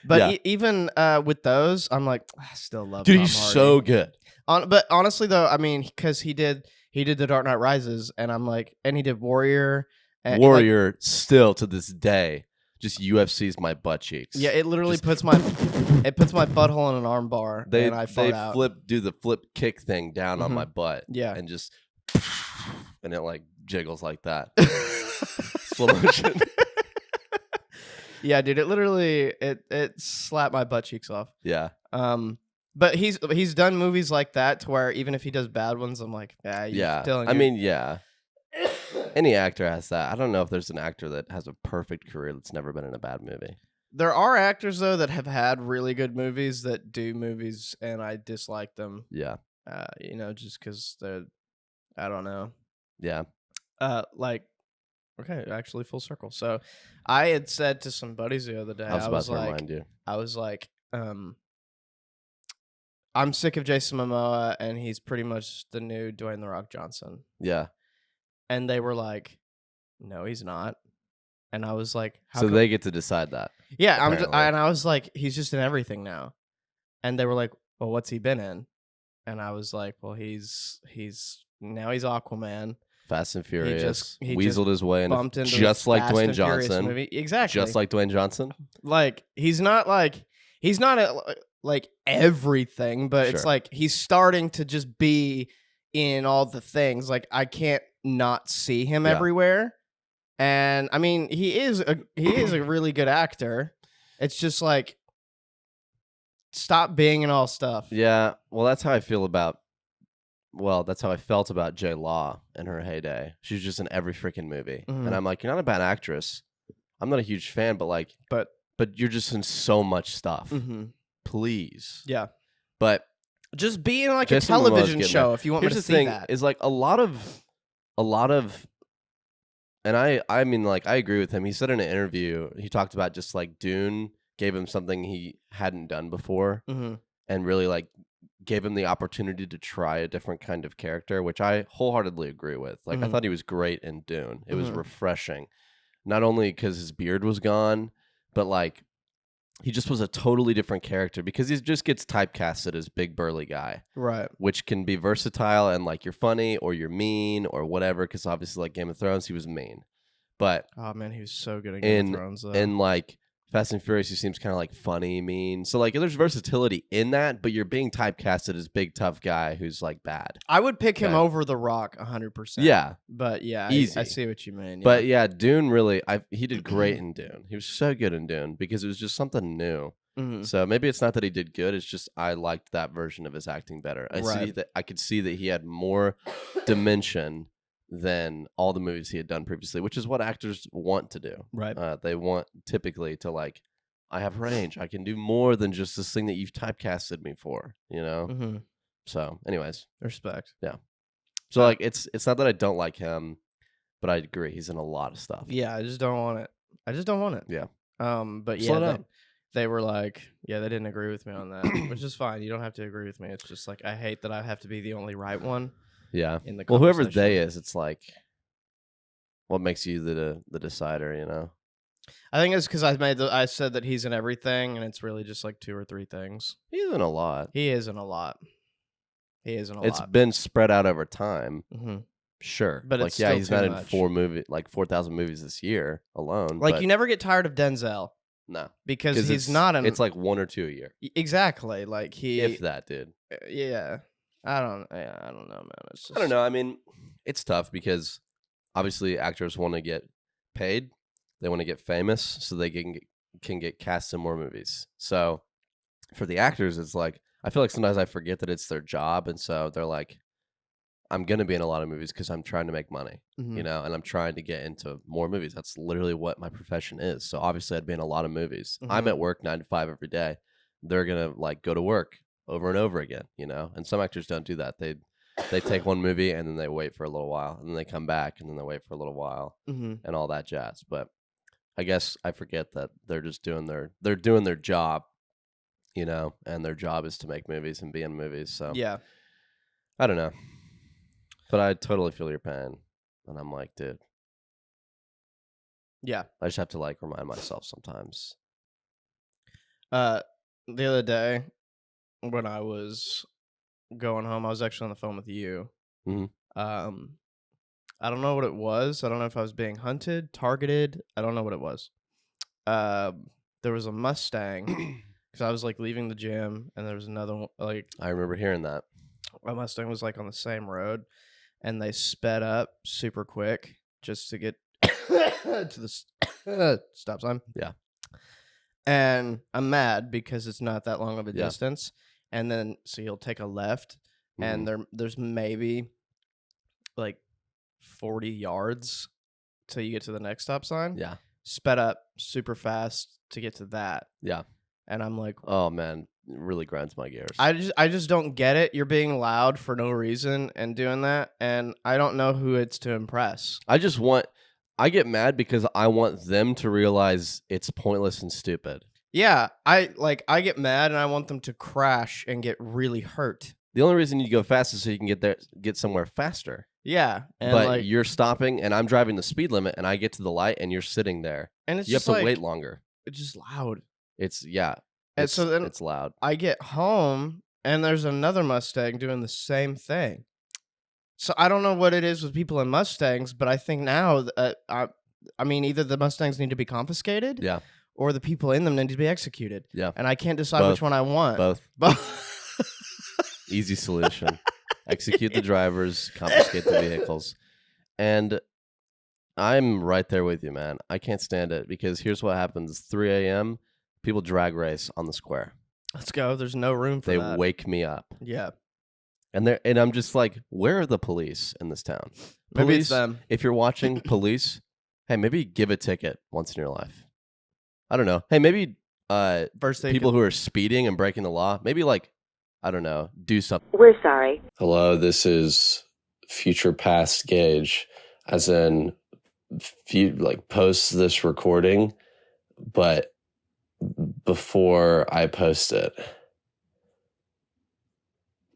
But even with those, I'm like, I still love. Dude, Tom he's Hardy. so good. But honestly, though, I mean, because he did The Dark Knight Rises, and I'm like, and he did Warrior. Warrior still to this day just UFC's my butt cheeks. Yeah, it literally puts my butthole in an arm bar, and I fart out. Do the flip kick thing down on my butt. Yeah, and just and it like jiggles like that. Slow motion. Yeah, dude, it literally it slapped my butt cheeks off. Yeah. But he's done movies like that to where even if he does bad ones, I'm like, I mean, yeah. Any actor has that. I don't know if there's an actor that has a perfect career that's never been in a bad movie. There are actors though that have had really good movies that do movies and I dislike them. Yeah. Just because they're, I don't know. Yeah. Okay, actually full circle. So I had said to some buddies the other day, I was like, I'm sick of Jason Momoa and he's pretty much the new Dwayne The Rock Johnson. Yeah. And they were like, no, he's not. And I was like, so they get to decide that. Yeah, and I was like, he's just in everything now. And they were like, well, what's he been in? And I was like, well, he's Aquaman. Fast and Furious. He weaseled his way into just like Fast Dwayne Johnson. Movie. Exactly. Just like Dwayne Johnson. Like he's not like everything, but it's like he's starting to just be in all the things. Like I can't not see him everywhere. And I mean, he is a really good actor. It's just like, stop being in all stuff. Yeah, well, that's how I feel about. Well, that's how I felt about J. Law in her heyday. She was just in every freaking movie, and I'm like, you're not a bad actress. I'm not a huge fan, but like, but you're just in so much stuff. Please, yeah. But just be in like a television show if you want me to see that. Is like a lot of. And I mean, like, I agree with him. He said in an interview, he talked about just like Dune gave him something he hadn't done before, and really like gave him the opportunity to try a different kind of character, which I wholeheartedly agree with. Like, I thought he was great in Dune. It was refreshing, not only because his beard was gone, but like he just was a totally different character because he just gets typecasted as big burly guy, right? Which can be versatile and like you're funny or you're mean or whatever. Because obviously, like Game of Thrones, he was mean, but oh man, he was so good in Game of Thrones. Though. And like Fast and Furious, he seems kind of like funny, mean. So like there's versatility in that, but you're being typecasted as big tough guy who's like bad. I would pick him over The Rock 100%. Yeah, but yeah, easy. I see what you mean. Yeah. But yeah, Dune really, he did great in Dune. He was so good in Dune because it was just something new. So maybe it's not that he did good. It's just I liked that version of his acting better. I could see that he had more dimension than all the movies he had done previously, which is what actors want to do. Right. They want typically to like, I have range. I can do more than just this thing that you've typecasted me for, you know? So anyways. Respect. Yeah. So like, it's not that I don't like him, but I agree. He's in a lot of stuff. Yeah. I just don't want it. Yeah. But yeah, they were like, yeah, they didn't agree with me on that, which is fine. You don't have to agree with me. It's just like, I hate that I have to be the only right one. Yeah. In the whoever they is, it's like, what makes you the decider, you know? I think it's because I said that he's in everything, and it's really just like 2 or 3 things. He's in a lot. He is in a lot. It's been spread out over time. Sure, but like it's he's not in 4,000 movies this year alone. Like you never get tired of Denzel. No, because he's not in. It's like 1 or 2 a year. Exactly, like if that, dude. Yeah. I don't know, man. It's just... I don't know. I mean, it's tough because obviously actors want to get paid. They want to get famous so they can get cast in more movies. So for the actors, it's like, I feel like sometimes I forget that it's their job. And so they're like, I'm going to be in a lot of movies because I'm trying to make money, you know, and I'm trying to get into more movies. That's literally what my profession is. So obviously I'd be in a lot of movies. I'm at work 9 to 5 every day. They're going to like go to work over and over again, you know, and some actors don't do that. They take one movie and then they wait for a little while and then they come back and then they wait for a little while and all that jazz. But I guess I forget that they're just doing their job, you know, and their job is to make movies and be in movies. So yeah, I don't know, but I totally feel your pain, and I'm like, dude, yeah, I just have to like remind myself sometimes. The other day, when I was going home, I was actually on the phone with you. I don't know what it was. I don't know if I was being hunted, targeted. I don't know what it was. There was a Mustang because I was like leaving the gym, and there was another one. Like I remember hearing that a Mustang was like on the same road, and they sped up super quick just to get to the stop sign. Yeah. And I'm mad because it's not that long of a distance. And then, so you'll take a left, and there's maybe like 40 yards till you get to the next stop sign. Yeah. Sped up super fast to get to that. Yeah. And I'm like, oh man, it really grinds my gears. I just don't get it. You're being loud for no reason and doing that. And I don't know who it's to impress. I get mad because I want them to realize it's pointless and stupid. Yeah, I get mad and I want them to crash and get really hurt. The only reason you go fast is so you can get somewhere faster. Yeah, but like, you're stopping and I'm driving the speed limit and I get to the light and you're sitting there. And it's you have to wait longer. It's just loud. And so then it's loud. I get home and there's another Mustang doing the same thing. So I don't know what it is with people in Mustangs, but I think now, I mean, either the Mustangs need to be confiscated, or the people in them need to be executed. Yeah, and I can't decide which one I want. Both. Easy solution. execute the drivers, confiscate the vehicles. And I'm right there with you, man. I can't stand it because here's what happens. 3 a.m., people drag race on the square. Let's go. There's no room for They that. wake me up. Yeah. And I'm just like, where are the police in this town? Maybe Police, it's them. if you're watching police, hey, maybe give a ticket once in your life. I don't know. Hey, maybe people who are speeding and breaking the law, maybe like, I don't know, do something. We're sorry. Hello, this is future past Gage, as in post this recording, but before I post it.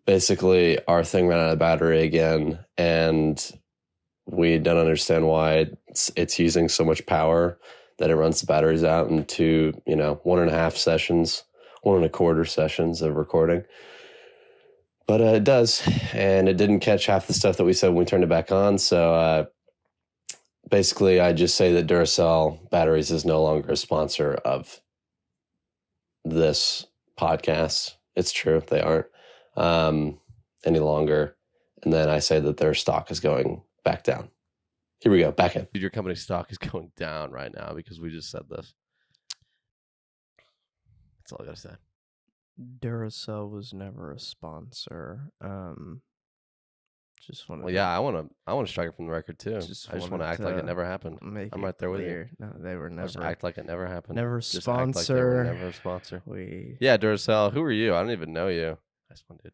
Basically, our thing ran out of battery again, and we don't understand why it's using so much power that it runs the batteries out into 1.5 sessions, 1.25 sessions of recording. But it does, and it didn't catch half the stuff that we said when we turned it back on. So basically, I just say that Duracell Batteries is no longer a sponsor of this podcast. It's true, they aren't any longer. And then I say that their stock is going back down. Here we go, back in. Dude, your company's stock is going down right now because we just said this. That's all I gotta say. Duracell was never a sponsor. Just want to. Well, yeah, I want to strike it from the record too. I just want to act like it never happened. I'm right there with you. No, they were never. Just act like it never happened. Never just sponsor. Act like they were never a sponsor. We. Yeah, Duracell. Who are you? I don't even know you. I just wanted.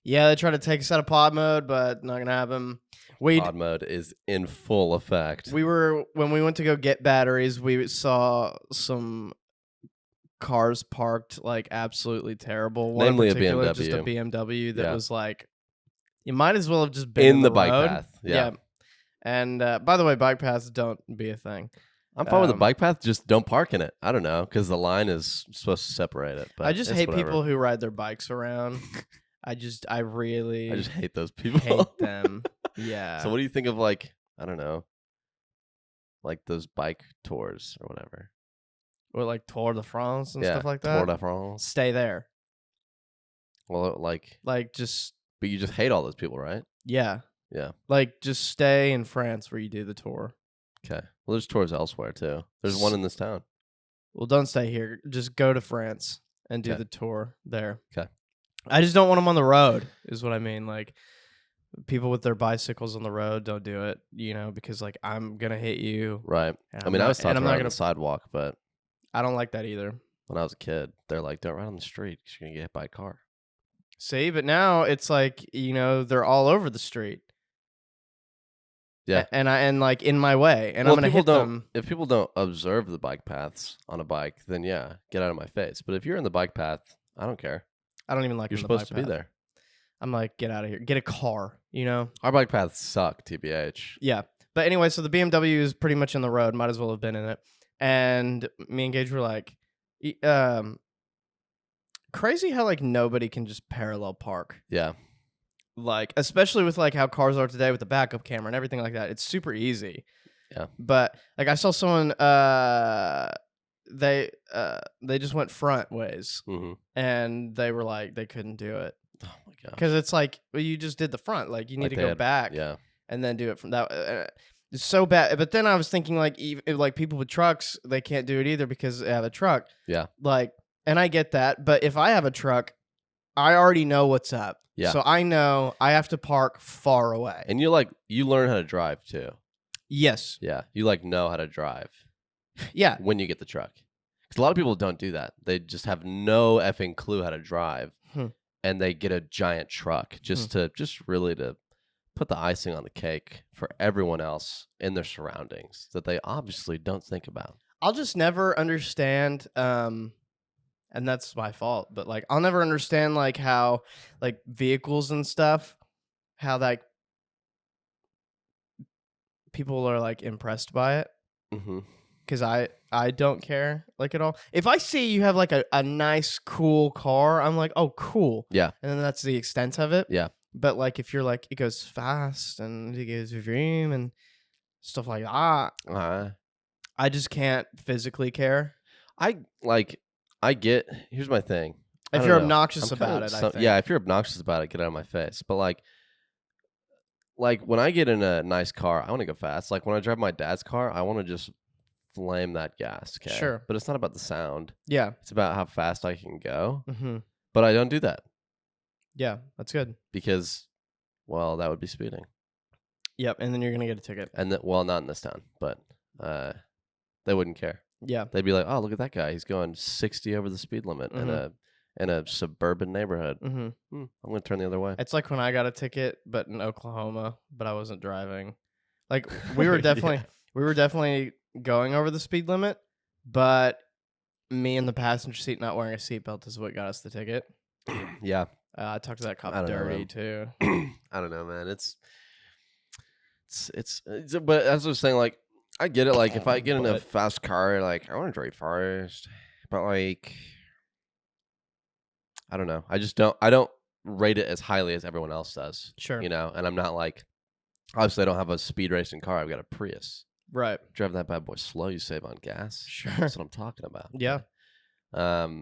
Yeah, they tried to take us out of pod mode, but not gonna happen. Pod mode is in full effect. When we went to go get batteries, we saw some cars parked like absolutely terrible. Namely a BMW. Just a BMW that was like, you might as well have just been in the bike road. path. Yeah. And by the way, bike paths don't be a thing. I'm fine with the bike path. Just don't park in it. I don't know, because the line is supposed to separate it. But I just hate whatever. people who ride their bikes around. I just hate those people. Hate them. Yeah. So what do you think of like, I don't know, like those bike tours or whatever? Or like Tour de France and stuff like that? Tour de France. Stay there. Well, just... But you just hate all those people, right? Yeah. Yeah. Like, just stay in France where you do the tour. Okay. Well, there's tours elsewhere, too. There's one in this town. Well, don't stay here. Just go to France and do the tour there. Okay. I just don't want them on the road, is what I mean. Like, people with their bicycles on the road, don't do it, because, like, I'm going to hit you. Right. I mean, I was taught to ride on the sidewalk, but... I don't like that either. When I was a kid, they're like, don't ride on the street because you're going to get hit by a car. See, but now it's like, they're all over the street. Yeah. And like in my way. And I'm going to hit them. If people don't observe the bike paths on a bike, then yeah, get out of my face. But if you're in the bike path, I don't care. I don't even like you're supposed to be there. I'm like, get out of here. Get a car, Our bike paths suck, TBH. Yeah. But anyway, so the BMW is pretty much in the road. Might as well have been in it. And me and Gage were like, crazy how like nobody can just parallel park. Yeah. Like, especially with like how cars are today with the backup camera and everything like that. It's super easy. Yeah. But like I saw someone they just went front ways. Mm-hmm. And they were like they couldn't do it. Oh my god. Because it's like, well, you just did the front. Like you need to go back. Yeah. And then do it from that. It's so bad. But then I was thinking like even like people with trucks, they can't do it either because they have a truck. Yeah. Like, and I get that, but if I have a truck, I already know what's up. Yeah. So I know I have to park far away. And you learn how to drive too. Yes. Yeah. You know how to drive. Yeah. When you get the truck. Because a lot of people don't do that. They just have no effing clue how to drive. And they get a giant truck just really to put the icing on the cake for everyone else in their surroundings that they obviously don't think about. I'll just never understand, and that's my fault, but like I'll never understand like how like vehicles and stuff, how like people are like impressed by it. Mm-hmm. Because I don't care like at all. If I see you have like a nice cool car, I'm like, oh cool. Yeah. And then that's the extent of it. Yeah. But like if you're like it goes fast and it goes vroom and stuff like that, I just can't physically care. Here's my thing. If you're obnoxious about it, I think. Yeah, if you're obnoxious about it, get out of my face. But like when I get in a nice car, I want to go fast. Like when I drive my dad's car, I want to just flame that gas. Okay? Sure. But it's not about the sound. Yeah. It's about how fast I can go. Mm-hmm. But I don't do that. Yeah, that's good. Because, well, that would be speeding. Yep, and then you're gonna get a ticket. And well, not in this town, but they wouldn't care. Yeah, they'd be like, "Oh, look at that guy! He's going 60 over the speed limit in a suburban neighborhood. I'm gonna turn the other way." It's like when I got a ticket, but in Oklahoma, but I wasn't driving. Like we were definitely going over the speed limit, but me in the passenger seat not wearing a seatbelt is what got us the ticket. Yeah, I talked to that cop dirty too. I don't know, man. It's but as I was saying, like, I get it. Like, if I get in a fast car, like, I want to drive fast, but like, I don't know. I don't rate it as highly as everyone else does. Sure. You know, and I'm not like, obviously I don't have a speed racing car. I've got a Prius. Right. Drive that bad boy slow. You save on gas. Sure. That's what I'm talking about. Yeah. But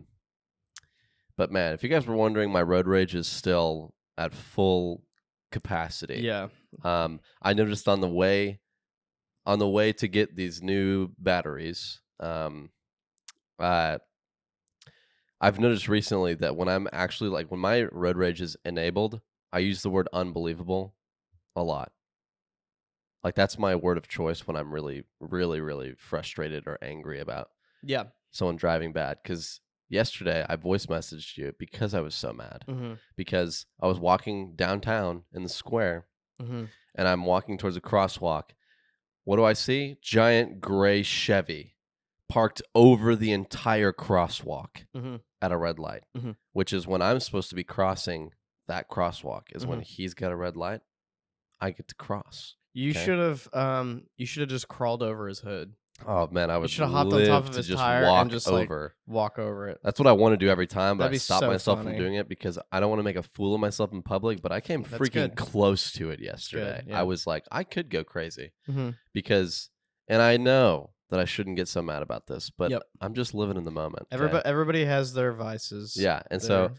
man, if you guys were wondering, my road rage is still at full capacity. Yeah. I noticed on the way to get these new batteries, I've noticed recently that when I'm actually like, when my road rage is enabled, I use the word unbelievable a lot. Like, that's my word of choice when I'm really, really, really frustrated or angry about someone driving bad. Because yesterday I voice messaged you because I was so mad. Because I was walking downtown in the square and I'm walking towards a crosswalk. What do I see? Giant gray Chevy parked over the entire crosswalk at a red light, which is when I'm supposed to be crossing that crosswalk is when he's got a red light. I get to cross. You should have just crawled over his hood. Oh man, I would should have hopped on top of his tire and just over. Walk over it. That's what I want to do every time, but I stop so myself funny. from doing it because I don't want to make a fool of myself in public. But I came freaking close to it yesterday. Yeah. I was like, I could go crazy because, and I know that I shouldn't get so mad about this, but I'm just living in the moment. Everybody has their vices. Yeah, and so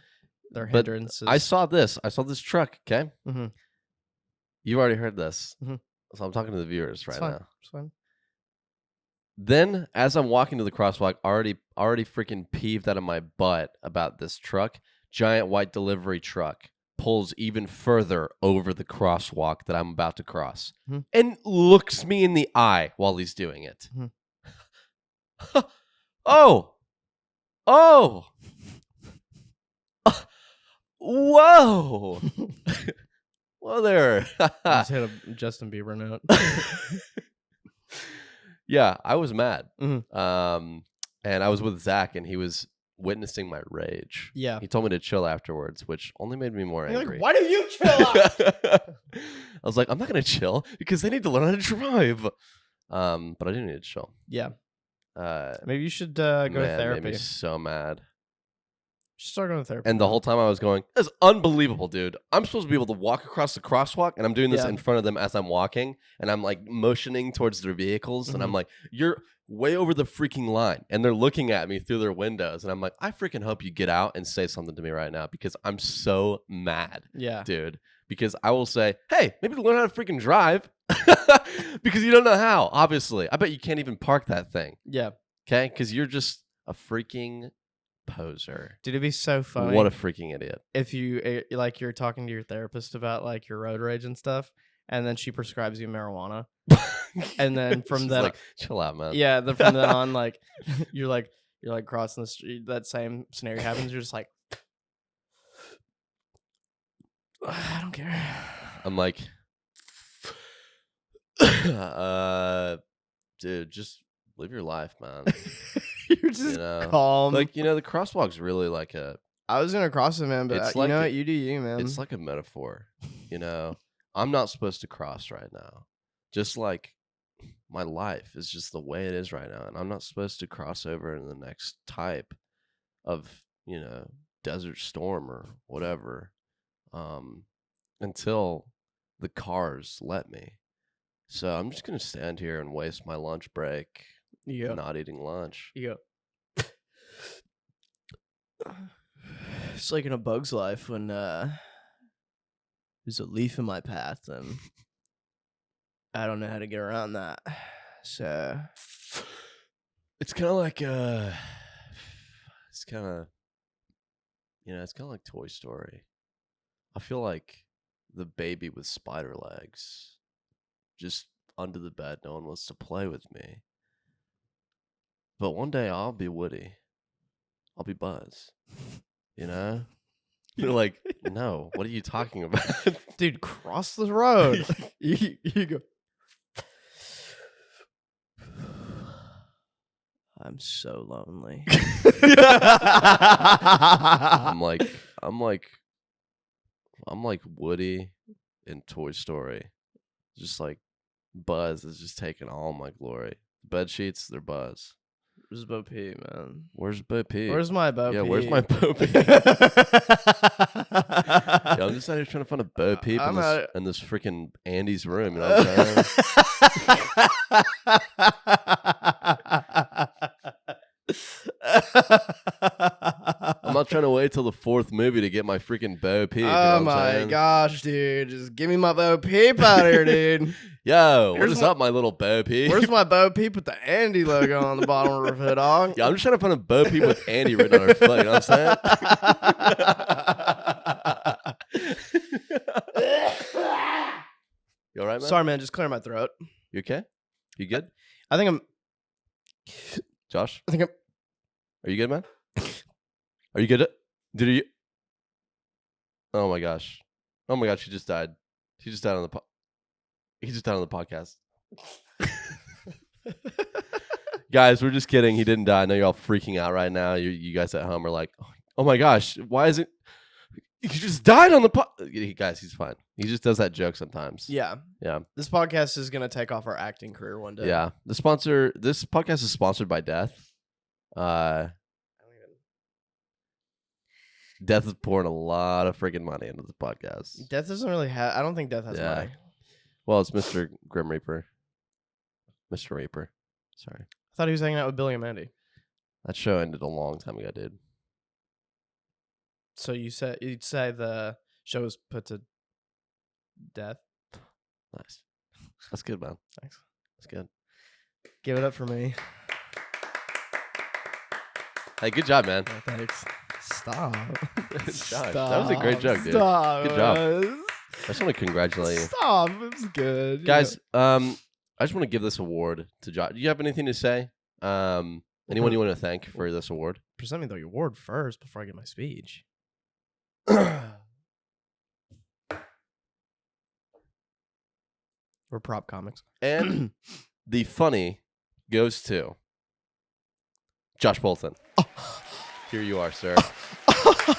their hindrances. I saw this truck. Okay, you've already heard this, so I'm talking to the viewers right now. It's fine. Then, as I'm walking to the crosswalk, already freaking peeved out of my butt about this truck, giant white delivery truck pulls even further over the crosswalk that I'm about to cross and looks me in the eye while he's doing it. Oh! Whoa! Whoa there! Just hit a Justin Bieber note. Yeah, I was mad. And I was with Zach, and he was witnessing my rage. Yeah. He told me to chill afterwards, which only made me more angry. Like, why do you chill out? I was like, I'm not going to chill because they need to learn how to drive. But I do need to chill. Yeah. Maybe you should go to therapy. It made me so mad. Just start going to therapy. And the whole time I was going, "That's unbelievable, dude. I'm supposed to be able to walk across the crosswalk, and I'm doing this in front of them as I'm walking, and I'm like motioning towards their vehicles, and I'm like, you're way over the freaking line, and they're looking at me through their windows, and I'm like, I freaking hope you get out and say something to me right now because I'm so mad, dude. Because I will say, hey, maybe learn how to freaking drive because you don't know how. Obviously, I bet you can't even park that thing. Yeah. Okay, because you're just a freaking poser. Dude, it'd be so funny. What a freaking idiot. If you like you're talking to your therapist about like your road rage and stuff, and then she prescribes you marijuana. And then from then like, chill out, man. Yeah, then from then on, like you're like crossing the street, that same scenario happens, you're just like I don't care. I'm like dude, just live your life, man. You're just calm. Like, the crosswalk's really like a... I was going to cross it, man, but it's you know what? You do you, man. It's like a metaphor, I'm not supposed to cross right now. Just like my life is just the way it is right now. And I'm not supposed to cross over in the next type of, desert storm or whatever until the cars let me. So I'm just going to stand here and waste my lunch break. Not eating lunch. Yeah. It's like in A Bug's Life when there's a leaf in my path and I don't know how to get around that. So it's kind of like it's kind of it's kind of like Toy Story. I feel like the baby with spider legs just under the bed. No one wants to play with me. But one day I'll be Woody. I'll be Buzz. You know? You're like, no, what are you talking about? Dude, cross the road. you go. I'm so lonely. I'm like Woody in Toy Story. Just like Buzz is just taking all my glory. The bed sheets, they're Buzz. Where's Bo Peep, man? Where's Bo Peep? Where's my Bo Peep? Yeah, where's my Bo Peep? I'm just out here trying to find a Bo Peep in this freaking Andy's room. You know what I'm saying? I'm not trying to wait till the fourth movie to get my freaking Bo Peep. Oh my gosh, dude. Just give me my Bo Peep out here, dude. Yo, what is up, my little Bo Peep? Where's my Bo Peep with the Andy logo on the bottom of her foot, dog? Yeah, I'm just trying to find a Bo Peep with Andy written on her foot. You know what I'm saying? You all right, man? Sorry, man. Just clear my throat. You okay? You good? I think I'm... Josh? I think I'm... Are you good, man? Are you good? Did you... Oh my gosh. Oh my gosh, she just died. She just died on the He just died on the podcast. Guys, we're just kidding. He didn't die. I know you're all freaking out right now. You guys at home are like, oh my gosh, why is it? He just died on the Guys, he's fine. He just does that joke sometimes. Yeah. Yeah. This podcast is going to take off our acting career one day. Yeah. This podcast is sponsored by Death. Death is pouring a lot of freaking money into the podcast. Death doesn't really have... I don't think Death has money. Well, it's Mr. Grim Reaper. Mr. Reaper. Sorry. I thought he was hanging out with Billy and Mandy. That show ended a long time ago, dude. So you'd say the show was put to death? Nice. That's good, man. Thanks. That's good. Give it up for me. Hey, good job, man. Oh, thanks. Stop. Stop. That was a great joke, dude. Stop. Good job. I just want to congratulate you. Stop. It was good. Guys, I just want to give this award to Josh. Do you have anything to say? Anyone you want to thank for this award? Present me the award first before I get my speech. We're prop comics. And the funny goes to Josh Bolton. Here you are, sir. Oh my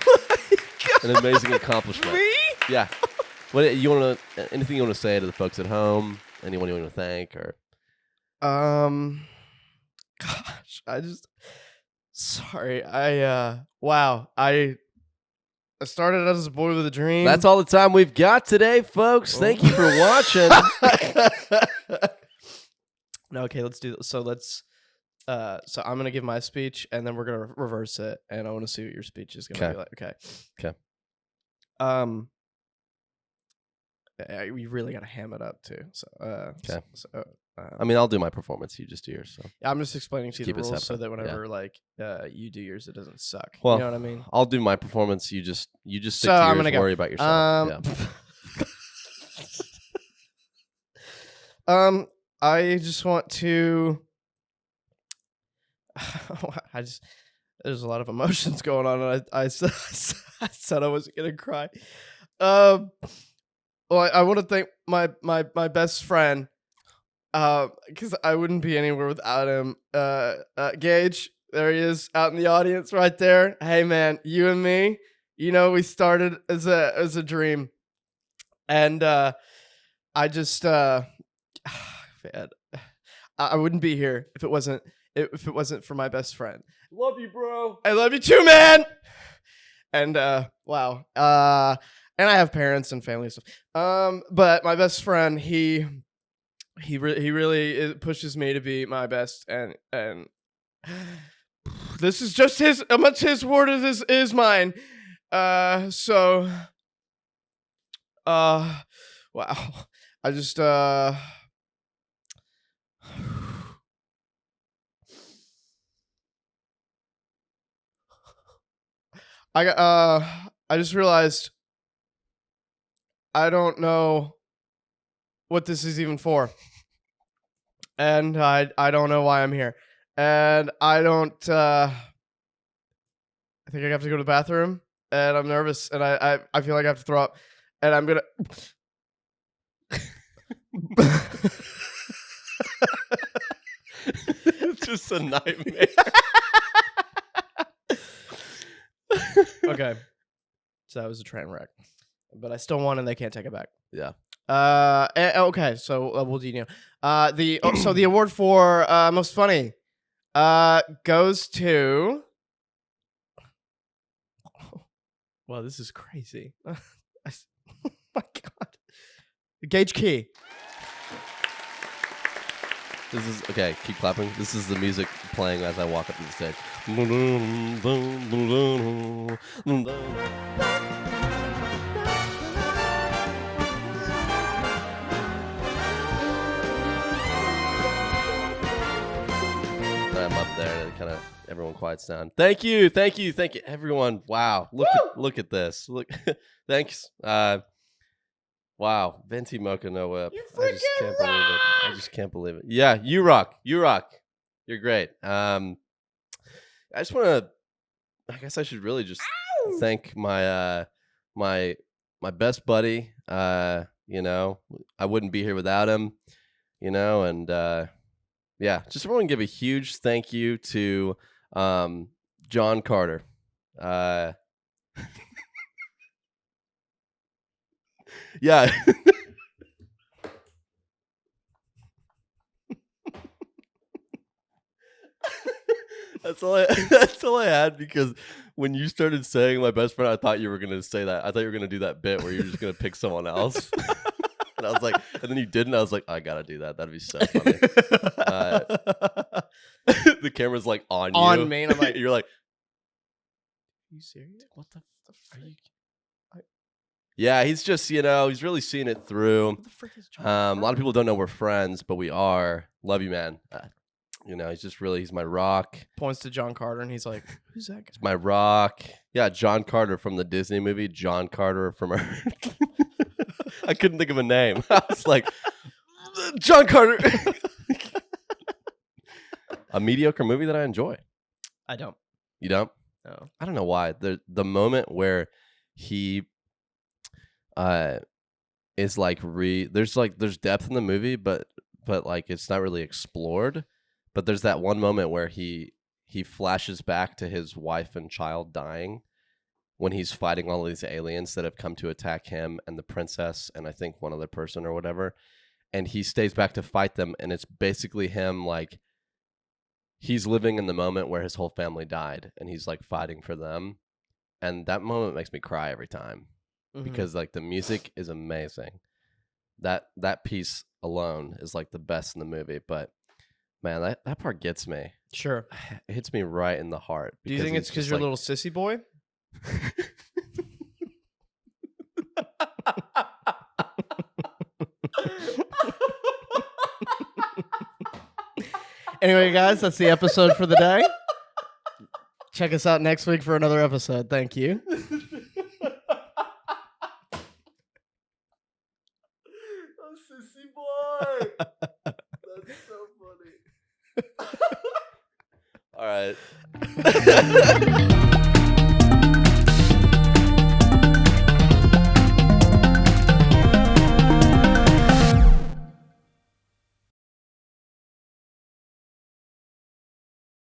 God. An amazing accomplishment. Me? Yeah. What anything you want to say to the folks at home? Anyone you want to thank or? Gosh, sorry. Wow. I started as a boy with a dream. That's all the time we've got today, folks. Thank you for watching. No, okay, let's do this. So so I'm gonna give my speech and then we're gonna reverse it, and I want to see what your speech is gonna be like. Okay. We really gotta ham it up too. So okay. I mean, I'll do my performance. You just do yours. So I'm just explaining to you the rules separate. so that whenever you do yours, it doesn't suck. Well, you know what I mean? I'll do my performance. You just stick to yours. I'm gonna worry about yourself. I just want to. There's a lot of emotions going on, and I said I wasn't gonna cry. Well, I want to thank my best friend, because I wouldn't be anywhere without him. Gage, there he is, out in the audience right there. Hey man, you and me, we started as a dream, and I just man, I wouldn't be here if it wasn't for my best friend. Love you, bro. I love you too, man. And wow. And I have parents and family and stuff. But my best friend, he really pushes me to be my best, and This is just his. Much his word is mine. So. Wow. I just. I just realized I don't know what this is even for. And I don't know why I'm here. And I don't I think I have to go to the bathroom and I'm nervous and I feel like I have to throw up and I'm gonna It's just a nightmare. Okay. So that was a train wreck. But I still won and they can't take it back. Yeah. Okay, so we'll do so the award for most funny goes to wow, this is crazy. Oh my god. Gage Key. This is okay, keep clapping. This is the music playing as I walk up to the stage. I'm up there and kind of everyone quiets down. Thank you, everyone. Wow, look at this. Look, thanks. Wow, Venti Mocha No Whip. I just can't believe it. Yeah, you rock. You're great. I just want to. I guess I should really just thank my my best buddy. You know, I wouldn't be here without him. You know, and yeah, just want to give a huge thank you to John Carter. Yeah. That's all I had because when you started saying my best friend, I thought you were gonna say that. I thought you were gonna do that bit where you're just gonna pick someone else. And I was like, and then you didn't. I was like, I gotta do that. That'd be so funny. The camera's like on you. On me, and I'm like, you're like, are you serious? What the are you? Yeah, he's just, he's really seeing it through. What the frick is John? A lot of people don't know we're friends, but we are. Love you, man. He's my rock. Points to John Carter, and he's like, who's that guy? He's my rock. Yeah, John Carter from the Disney movie. John Carter from Earth. I couldn't think of a name. I was like, John Carter. A mediocre movie that I enjoy. I don't. You don't? No. I don't know why. The moment where he is like there's depth in the movie, but like it's not really explored. But there's that one moment where he flashes back to his wife and child dying when he's fighting all these aliens that have come to attack him and the princess and I think one other person or whatever. And he stays back to fight them, and it's basically him like he's living in the moment where his whole family died and he's like fighting for them. And that moment makes me cry every time. Mm-hmm. Because like the music is amazing. That piece alone is like the best in the movie, but man, that part gets me. Sure. It hits me right in the heart. Do you think it's because you're a little sissy boy? Anyway, guys, that's the episode for the day. Check us out next week for another episode. Thank you. Sissy boy. That's so funny. All right.